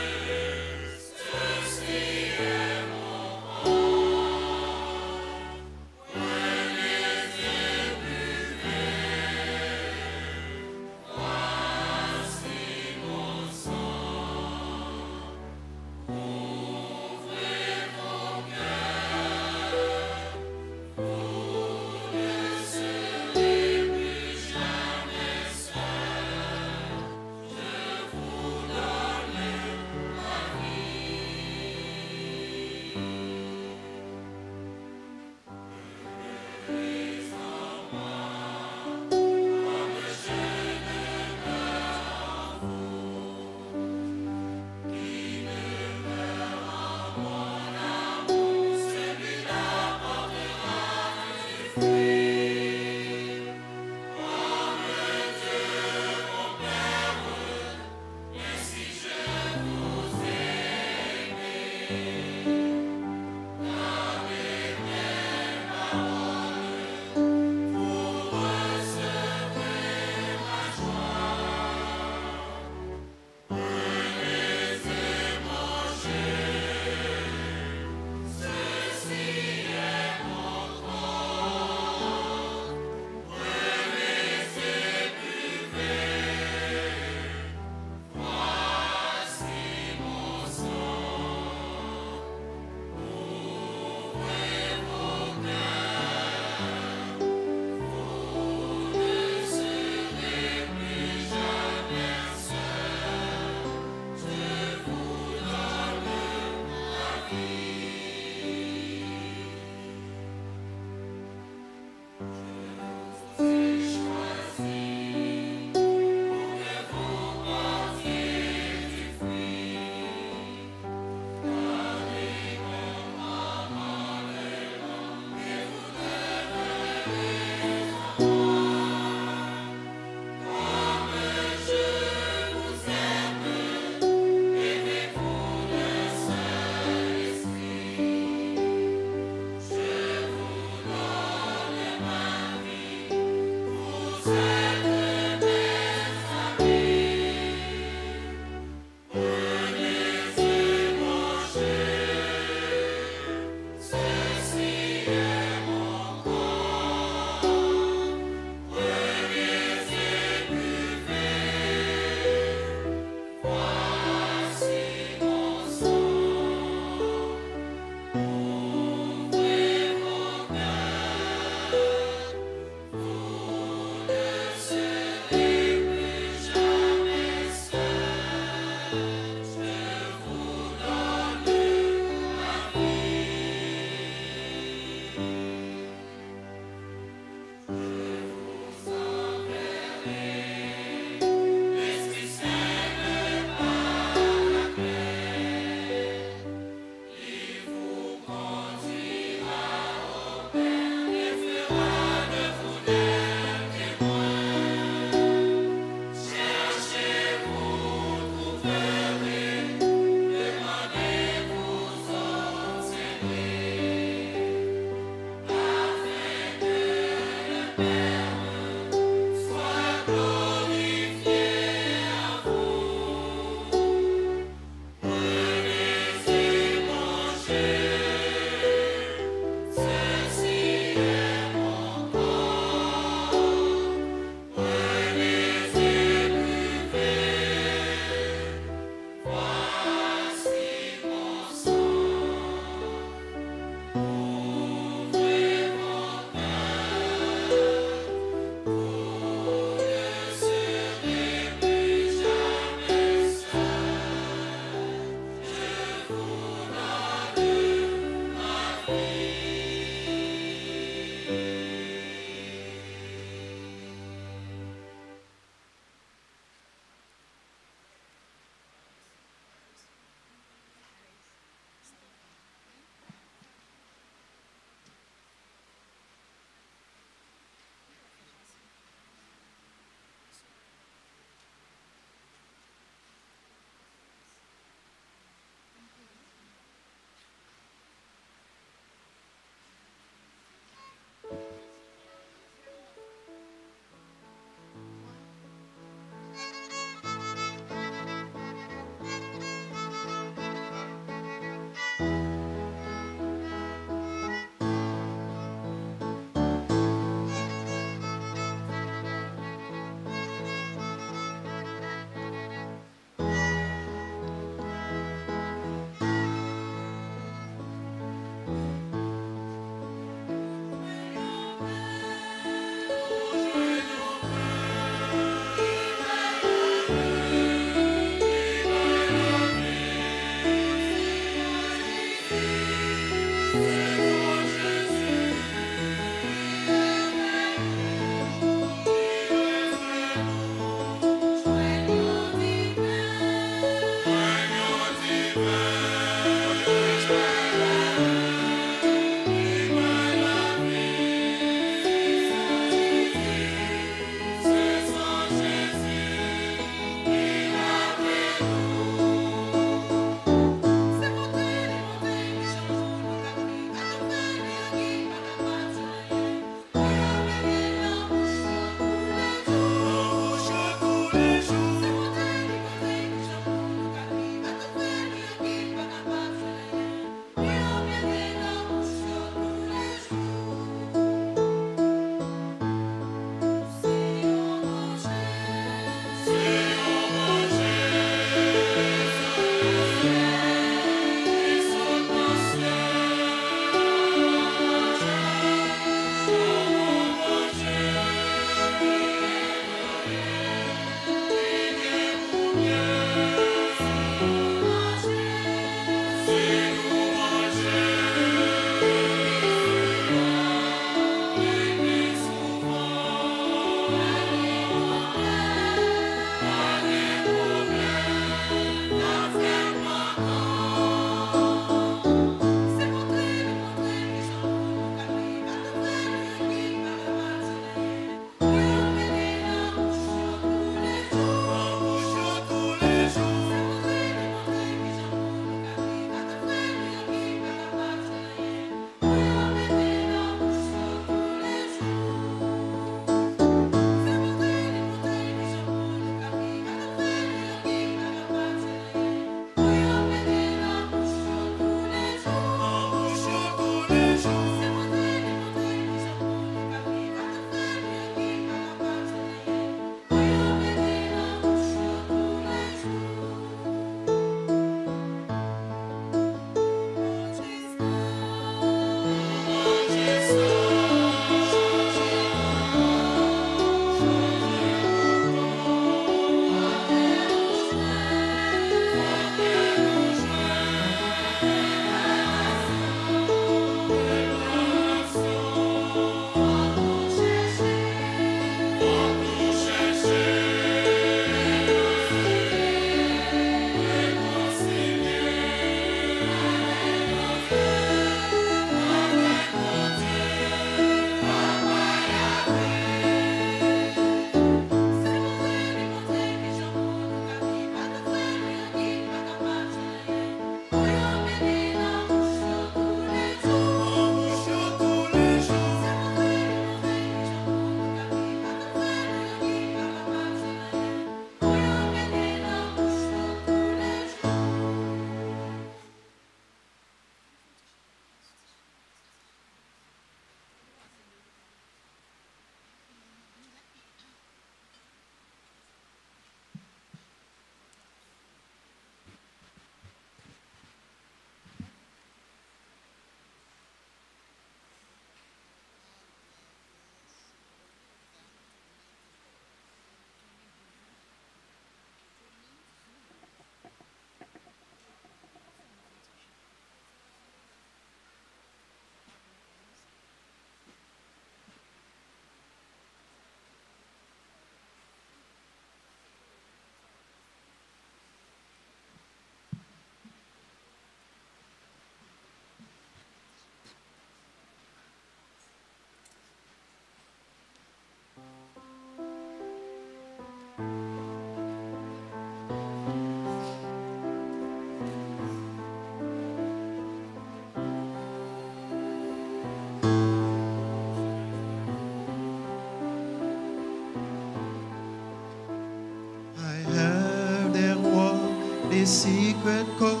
the secret chord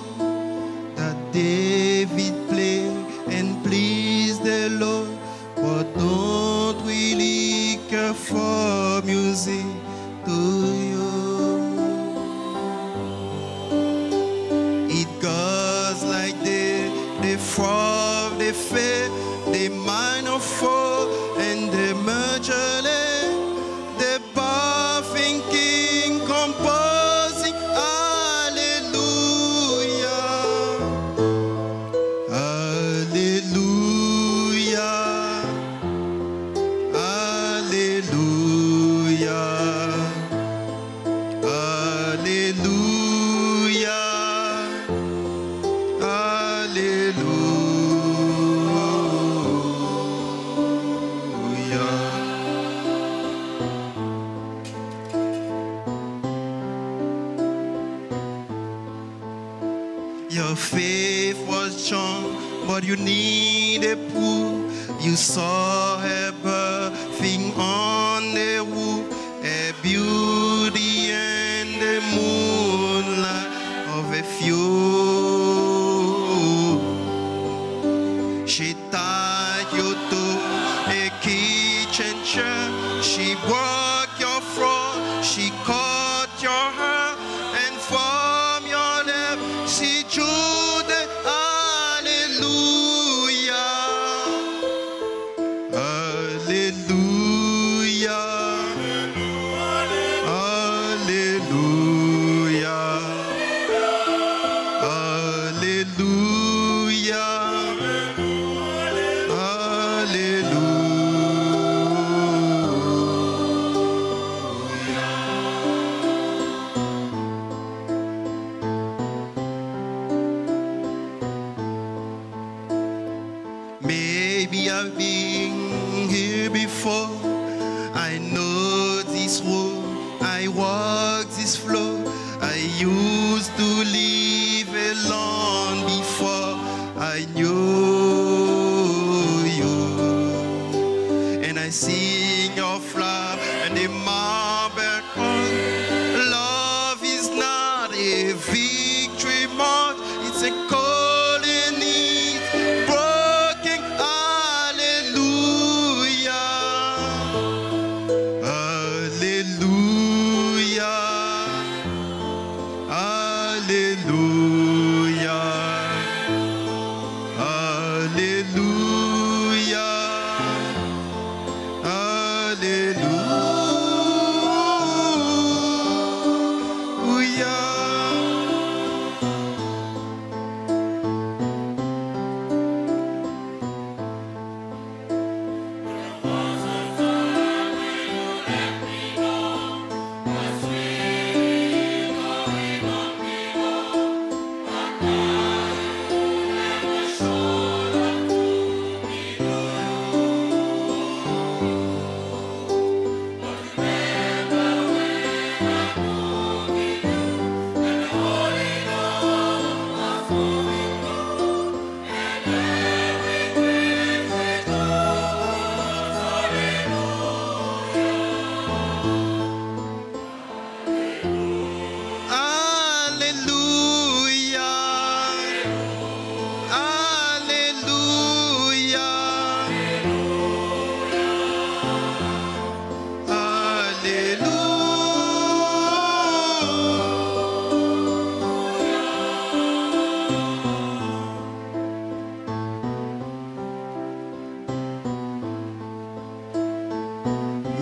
that David played and pleased the Lord, but don't really care for music to you. It goes like the fourth, the fifth, the minor four, and the major left, the baffling king composing hallelujah, hallelujah, hallelujah, hallelujah, Your faith was strong, but you needed proof. You saw her birthing on the roof, her beauty and the moonlight of a few. She tied you to a kitchen chair. She broke your throat. She cut your hair, and from your left she drew the hallelujah, hallelujah, hallelujah, hallelujah, Maybe I've been here before. I know this road, I walk this floor. I used to live alone before I knew you. And I sing your flower and the marble crown. Love is not a victory march, it's a calling, it's broken. Hallelujah, hallelujah, hallelujah, hallelujah,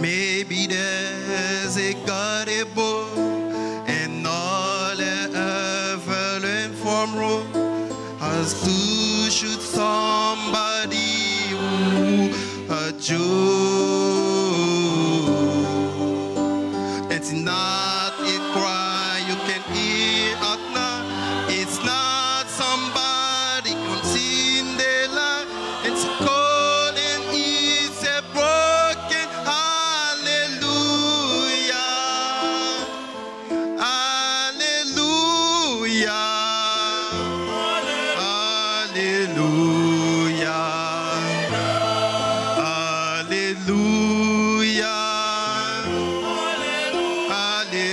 Maybe there's a God above, and all I ever learned from Rome has to shoot somebody who a Jew. It's not a cry you can hear at night. It's not somebody comes in the light. It's a calling, it's a broken hallelujah, hallelujah, hallelujah, hallelujah, hallelujah.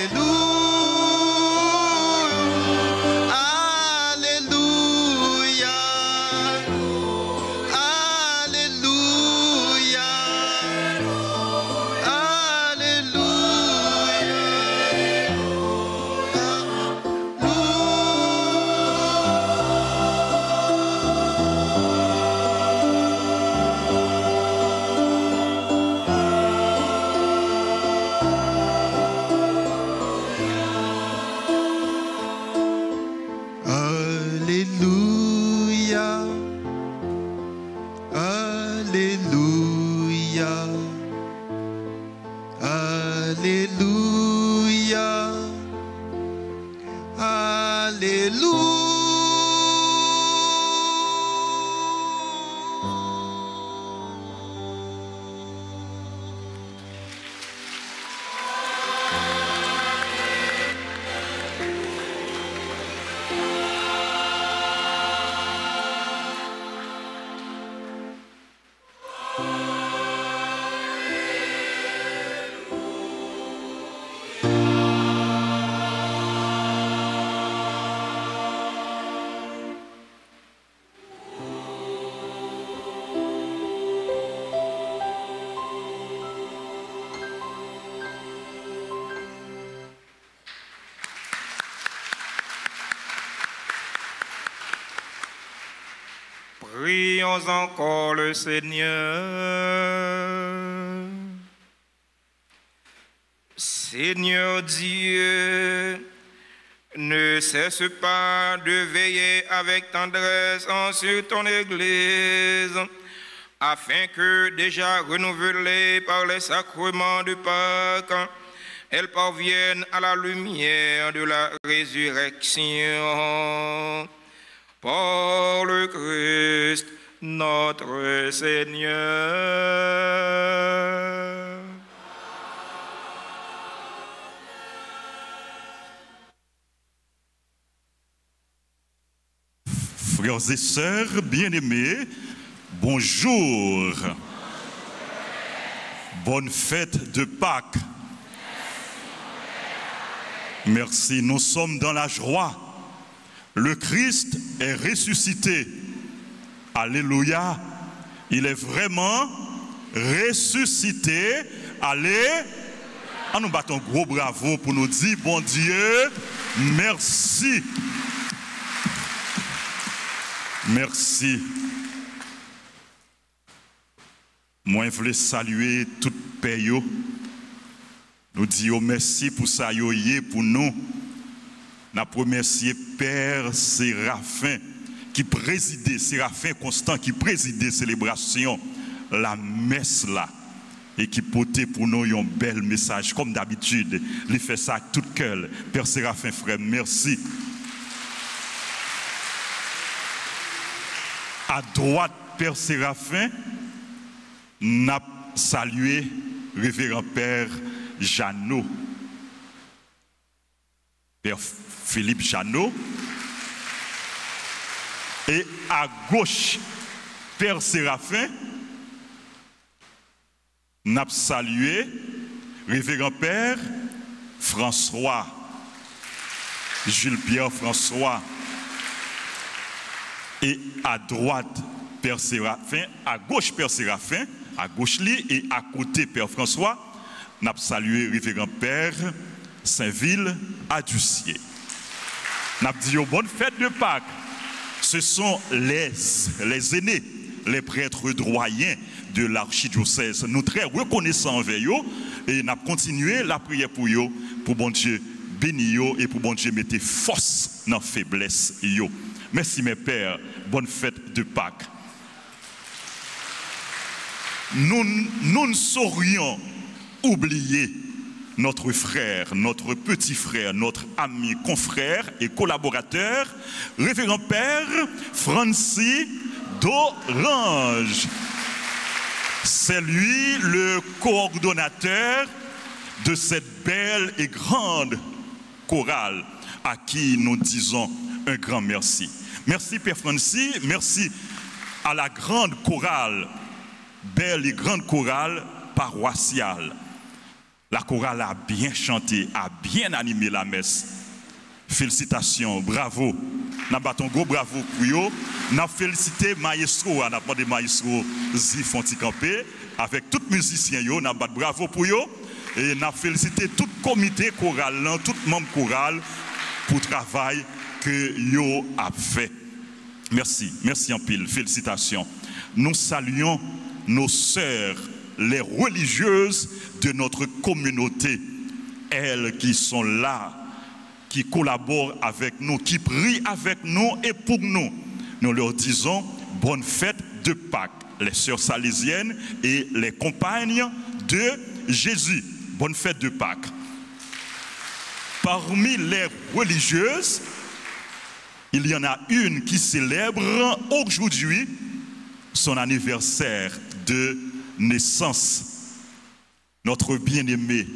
Alléluia. Alléluia. Prions encore le Seigneur. Seigneur Dieu, ne cesse pas de veiller avec tendresse sur ton Église, afin que, déjà renouvelée par les sacrements de Pâques, elle parvienne à la lumière de la résurrection. Par le Christ, notre Seigneur. Frères et sœurs bien-aimés, bonjour. Bonne fête de Pâques. Merci, nous sommes dans la joie. Le Christ est ressuscité. Alléluia. Il est vraiment ressuscité. Allez, nous battons gros bravo pour nous dire, bon Dieu, merci. Merci. Moi, je voulais saluer toute paix. Nous disons merci pour ça, pour nous. Nous remercié Père Séraphin qui présidait, Séraphin Constant qui présidait célébration, la messe là, et qui portait pour nous un bel message. Comme d'habitude, il fait ça avec tout cœur. Père Séraphin, frère, merci. À droite, Père Séraphin, n'a salué Révérend Père Jeannot. Père Philippe Jeannot. Et à gauche, Père Séraphin, n'a salué Révérend Père François, Jules-Pierre François. Et à droite, Père Séraphin, à gauche, Père Séraphin, à gauche lui, et à côté, Père François, n'a salué Révérend Père Saint-Ville à Ducier. N'a dit bonne fête de Pâques. Ce sont les aînés, les prêtres doyens de l'archidiocèse. Nous très reconnaissants envers eux et n'a continué la prière pour eux, pour bon Dieu bénir eux et pour bon Dieu mettre force dans la faiblesse eux. Merci mes pères, bonne fête de Pâques. Nous ne saurions oublier notre frère, notre petit frère, notre ami, confrère et collaborateur, Révérend Père Francis d'Orange. C'est lui le coordonnateur de cette belle et grande chorale à qui nous disons un grand merci. Merci Père Francis, merci à la grande chorale, belle et grande chorale paroissiale. La chorale a bien chanté, a bien animé la messe. Félicitations, bravo. Nous battons gros bravo pour eux. Nous avons félicité maestro, nous avons demandé maestro Zifonti-Campé avec tous les musiciens, nous avons battu bravo pour eux. Et nous avons félicité tout le comité choral, tout le membre choral pour le travail que vous avez fait. Merci, merci en pile, félicitations. Nous saluons nos sœurs, les religieuses de notre communauté, elles qui sont là, qui collaborent avec nous, qui prient avec nous et pour nous. Nous leur disons bonne fête de Pâques. les sœurs salésiennes et les compagnes de Jésus. Bonne fête de Pâques. Parmi les religieuses, il y en a une qui célèbre aujourd'hui son anniversaire de naissance. Notre bien-aimée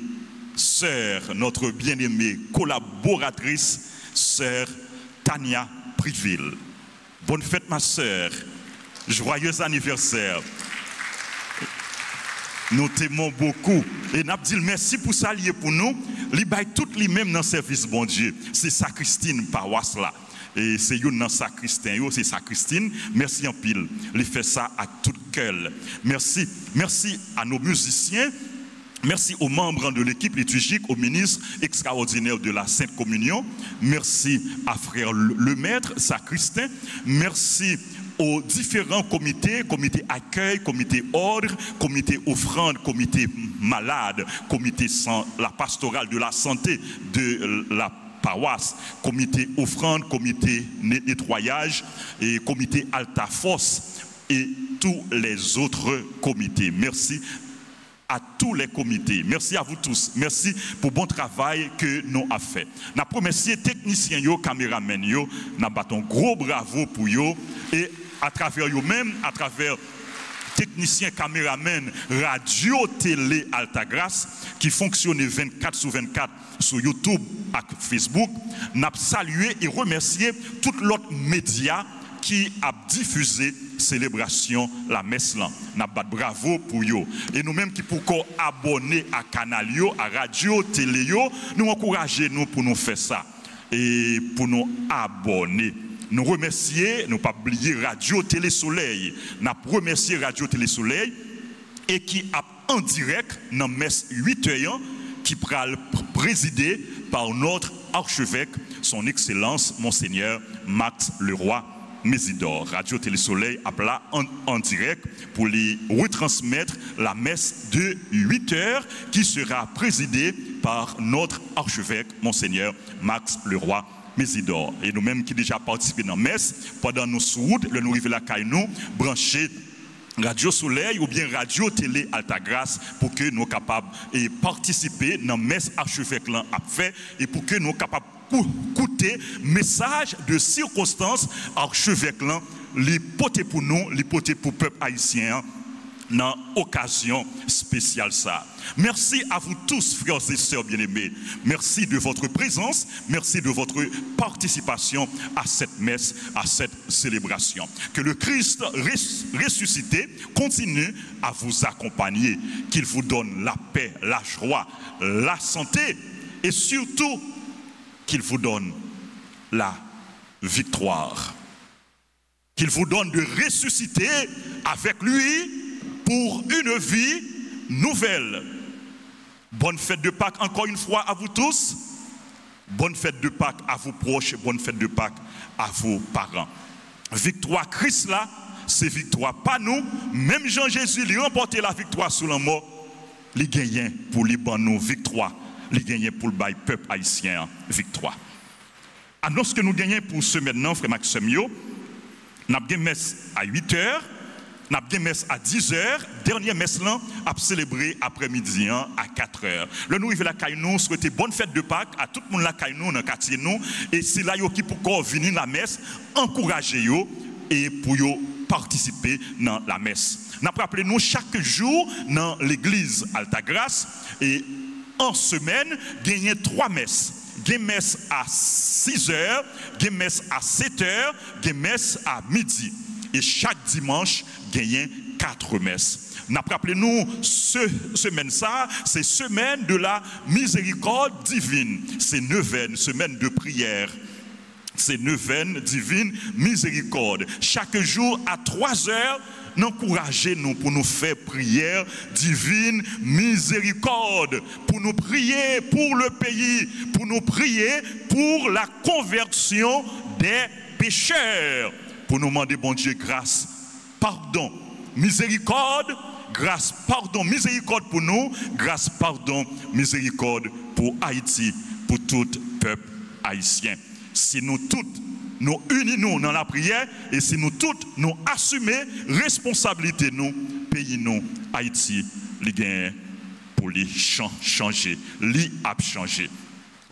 sœur, notre bien-aimée collaboratrice, sœur Tania Priville. Bonne fête ma sœur, joyeux anniversaire. Nous t'aimons beaucoup et nous disons merci pour ça lié pour nous. Li bay tout li même dans service bon Dieu. C'est Sacristine paroisse là. Et c'est une dans sacristain, c'est Sacristine. Merci en pile. Il fait ça à tout cœur. Merci. Merci à nos musiciens. Merci aux membres de l'équipe liturgique, aux ministres extraordinaires de la Sainte Communion. Merci à frère le maître, Sacristain. Merci aux différents comités, comité accueil, comité ordre, comité offrande, comité malade, comité la pastorale de la santé de la paroisse, comité offrande, comité nettoyage et comité Altafos et tous les autres comités. Merci à tous les comités. Merci à vous tous. Merci pour le bon travail que nous avons fait. Nous remercions les techniciens, les caméramens, nous battons gros bravo pour eux et à travers eux-mêmes, à travers techniciens, caméramens, radio, télé, Altagrace, qui fonctionnent 24/24 sur YouTube et Facebook, nous avons salué et remercié tous les autres médias qui a diffusé célébration la messe là. N'a pas bravo pour eux. Et nous-mêmes qui pour abonner à canal yo, à radio, télé yo, nous encourager nous pour nous faire ça et pour nous abonner. Nous remercier, nous pas oublier Radio Télé Soleil. N'a remercier Radio Télé Soleil et qui a en direct dans messe 8h qui pral présidé par notre archevêque, son excellence monseigneur Max Leroy Mésidor. Radio Télé Soleil appela en direct pour les retransmettre la messe de 8h qui sera présidée par notre archevêque monseigneur Max Leroy Mésidor. Et nous-mêmes qui déjà participé dans la messe, pendant nos routes, le nous arrivons à la caille nous, brancher Radio Soleil ou bien Radio Télé Altagrace pour que nous soyons capables de participer dans la messe archevêque là a fait et pour que nous soyons capables d'écouter message de circonstances archevêque là, les poter pour nous, les poter pour le peuple haïtien dans occasion spéciale ça. Merci à vous tous, frères et sœurs bien-aimés. Merci de votre présence, merci de votre participation à cette messe, à cette célébration. Que le Christ ressuscité continue à vous accompagner, qu'il vous donne la paix, la joie, la santé et surtout qu'il vous donne la victoire. Qu'il vous donne de ressusciter avec lui pour une vie nouvelle. Bonne fête de Pâques encore une fois à vous tous. Bonne fête de Pâques à vos proches. Bonne fête de Pâques à vos parents. Victoire Christ là, c'est victoire pas nous. Même Jean-Jésus, il remporté la victoire sur la mort. Il gagne pour les nous victoire. Il gagne pour le peuple haïtien victoire. Annonce que nous gagnons pour ce maintenant, frère Maxime, nous avons une messe à 8h. Nous avons une messe à 10h, dernière messe là, à célébrer après-midi à 4h. Le nous arrivons à la caille nous, souhaiter bonne fête de Pâques à tout le monde la caille nous, dans le quartier nous, et c'est là qui pour venir la messe, encourager yo et pour yo participer dans la messe. Nous rappelons nous chaque jour dans l'église Altagrace et en semaine, gagner 3 messes. Une messe à 6h, une messe à 7h, une messe à midi. Et chaque dimanche, gagne 4 messes. Rappelez-nous, semaine ça, c'est semaine de la miséricorde divine. C'est neuvaine, semaine de prière. C'est neuvaine divine miséricorde. Chaque jour à 3h, encouragez-nous pour nous faire prière divine miséricorde. Pour nous prier pour le pays. Pour nous prier pour la conversion des pécheurs. Pour nous demander, bon Dieu, grâce, pardon, miséricorde, grâce, pardon, miséricorde pour nous, grâce, pardon, miséricorde pour Haïti, pour tout peuple haïtien. Si nous tous nous unissons dans la prière et si nous toutes nous assumons responsabilité nous pays nous Haïti li gagne pour les changer, li a changé.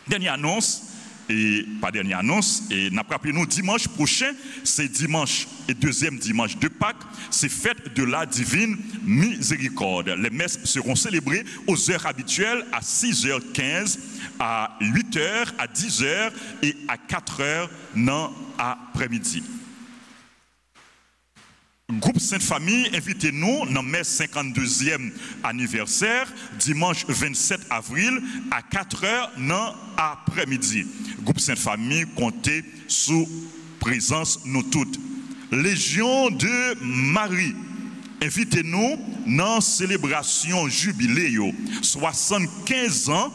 Dernière annonce et pas dernière annonce et n'a rappelé nous dimanche prochain, c'est dimanche et deuxième dimanche de Pâques, c'est fête de la divine miséricorde. Les messes seront célébrées aux heures habituelles à 6h15, à 8h, à 10h et à 4h dans l'après-midi. Groupe Sainte-Famille, invitez-nous dans le 52e anniversaire, dimanche 27 avril à 4h dans l'après-midi. Groupe Sainte-Famille, comptez sous présence nous toutes. Légion de Marie, invitez-nous dans la célébration jubilé, 75 ans,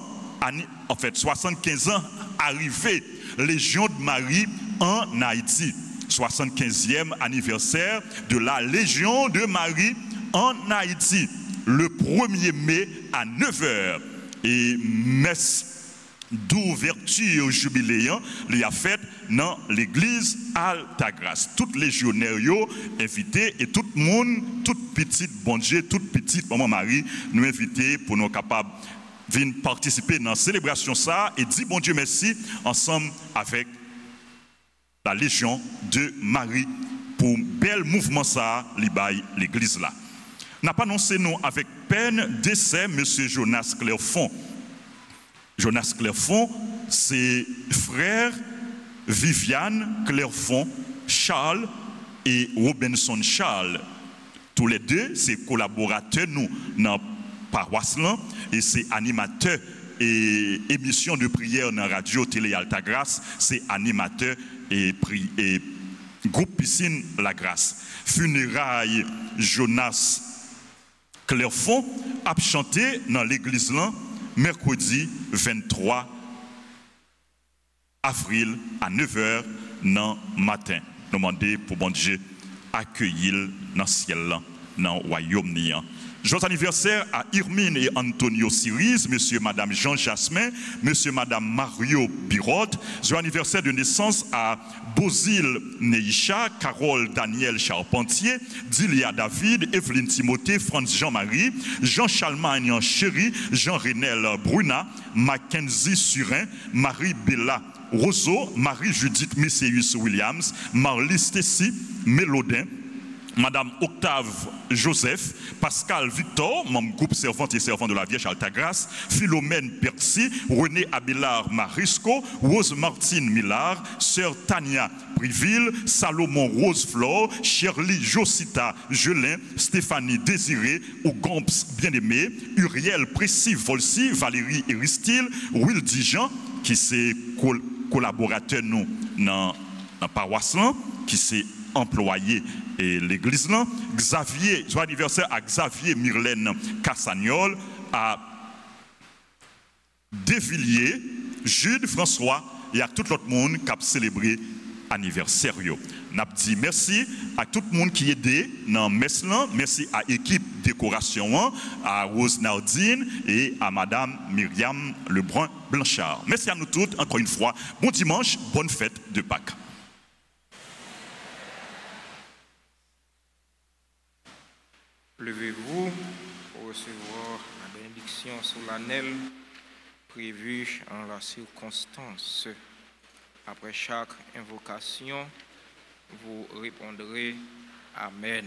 en fait 75 ans arrivée, Légion de Marie en Haïti. 75e anniversaire de la Légion de Marie en Haïti, le 1er mai à 9h. Et messe d'ouverture jubiléen, il a fait dans l'église Altagrace. Toutes les légionnaires invités et tout le monde, toute petite bon Dieu, toute petite maman Marie, nous invités pour nous capables de venir participer dans la célébration ça et dire bon Dieu merci ensemble avec la Légion de Marie pour bel mouvement ça l'église là. N'a pas annoncé nous avec peine décès monsieur Jonas Clairfond. Jonas Clairfond, c'est frère Viviane Clairfond Charles et Robinson Charles. Tous les deux, c'est collaborateurs nous dans paroisse là et c'est animateurs et émission de prière dans radio télé Altagrace, c'est animateur et groupe piscine La Grâce. Funérailles Jonas Clairfond a chanté dans l'église là mercredi 23 avril à 9h dans matin. Nous demandons pour bon Dieu accueillir dans le ciel là, dans le royaume nian. Joyeux anniversaire à Irmine et Antonio Siris, monsieur madame Jean Jasmin, monsieur madame Mario Birot. Joyeux anniversaire de naissance à Bozil Neisha, Carole Daniel Charpentier, Dilia David, Evelyne Timothée, Franz Jean-Marie, Jean Chalmagne Chéri, Jean Renel Bruna, Mackenzie Surin, Marie Bella Roseau, Marie Judith Messéus Williams, Marly Stacy Mélodin, Madame Octave Joseph, Pascal Victor, membre groupe servante et servant de la Vierge Altagrace, Philomène Percy, René Abélard Marisco, Rose Martine Millard, Sœur Tania Priville, Salomon Rose Flore, Shirley Josita Gelin, Stéphanie Désiré, Ougamps Bien-Aimé, Uriel Précy Volsi, Valérie Eristile, Will Dijan, qui c'est collaborateur nous dans la paroisse, qui c'est employé et l'église là, Xavier, joyeux anniversaire à Xavier Myrlène Cassagnol, à Desvilliers, Jude François et à tout l'autre monde qui a célébré anniversaire. N'a dit merci à tout le monde qui est aidé dans messe là, merci à l'équipe décoration, à Rose Nardine et à madame Myriam Lebrun Blanchard. Merci à nous toutes encore une fois. Bon dimanche, bonne fête de Pâques. Levez-vous pour recevoir la bénédiction solennelle prévue en la circonstance. Après chaque invocation, vous répondrez Amen.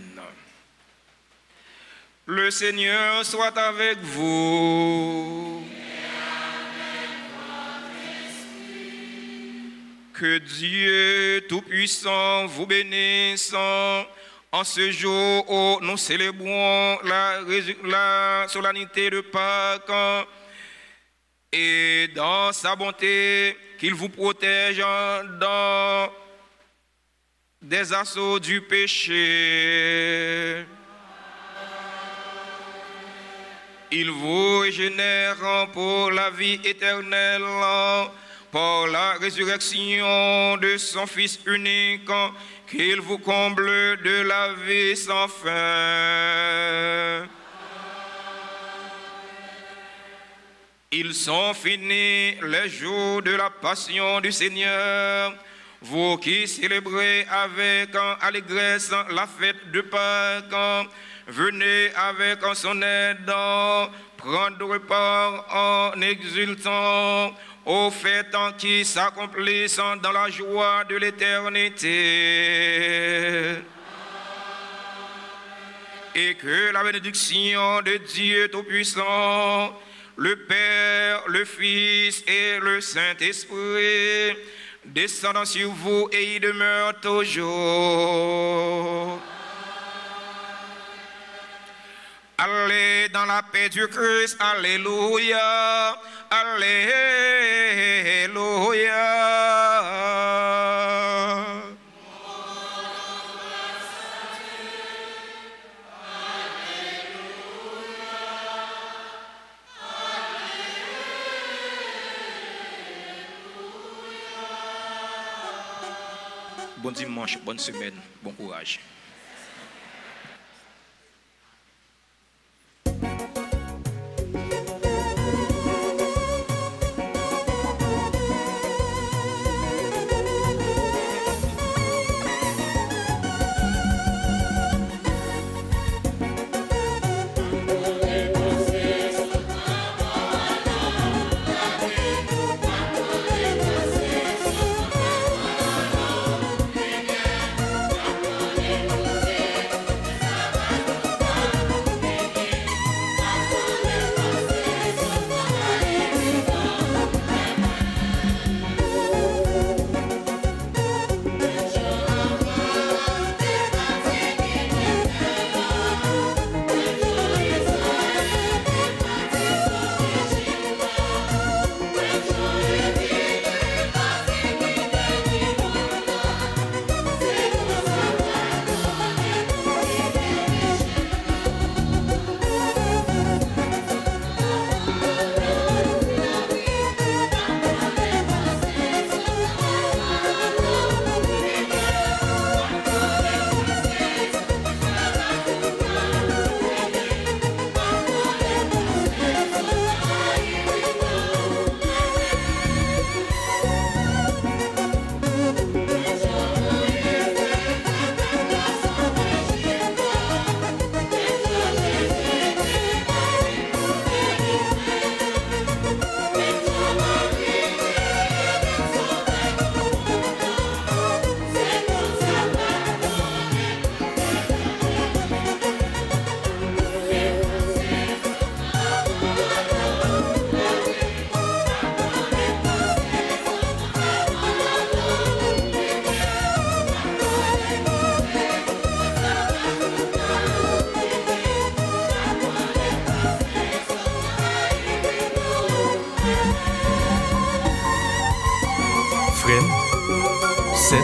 Le Seigneur soit avec vous. Que Dieu Tout-Puissant vous bénisse. En ce jour où nous célébrons la solennité de Pâques, et dans sa bonté, qu'il vous protège dans des assauts du péché. Il vous régénère pour la vie éternelle, par la résurrection de son Fils unique, qu'il vous comble de la vie sans fin. Ils sont finis les jours de la passion du Seigneur. Vous qui célébrez avec allégresse la fête de Pâques, venez avec son aide, prendre part en exultant aux fêtes qui s'accomplissent dans la joie de l'éternité. Et que la bénédiction de Dieu Tout-Puissant, le Père, le Fils et le Saint-Esprit descendent sur vous et y demeurent toujours. Allez dans la paix du Christ, alléluia, alléluia. Bon dimanche, bonne semaine, bon courage. Frère, sœur,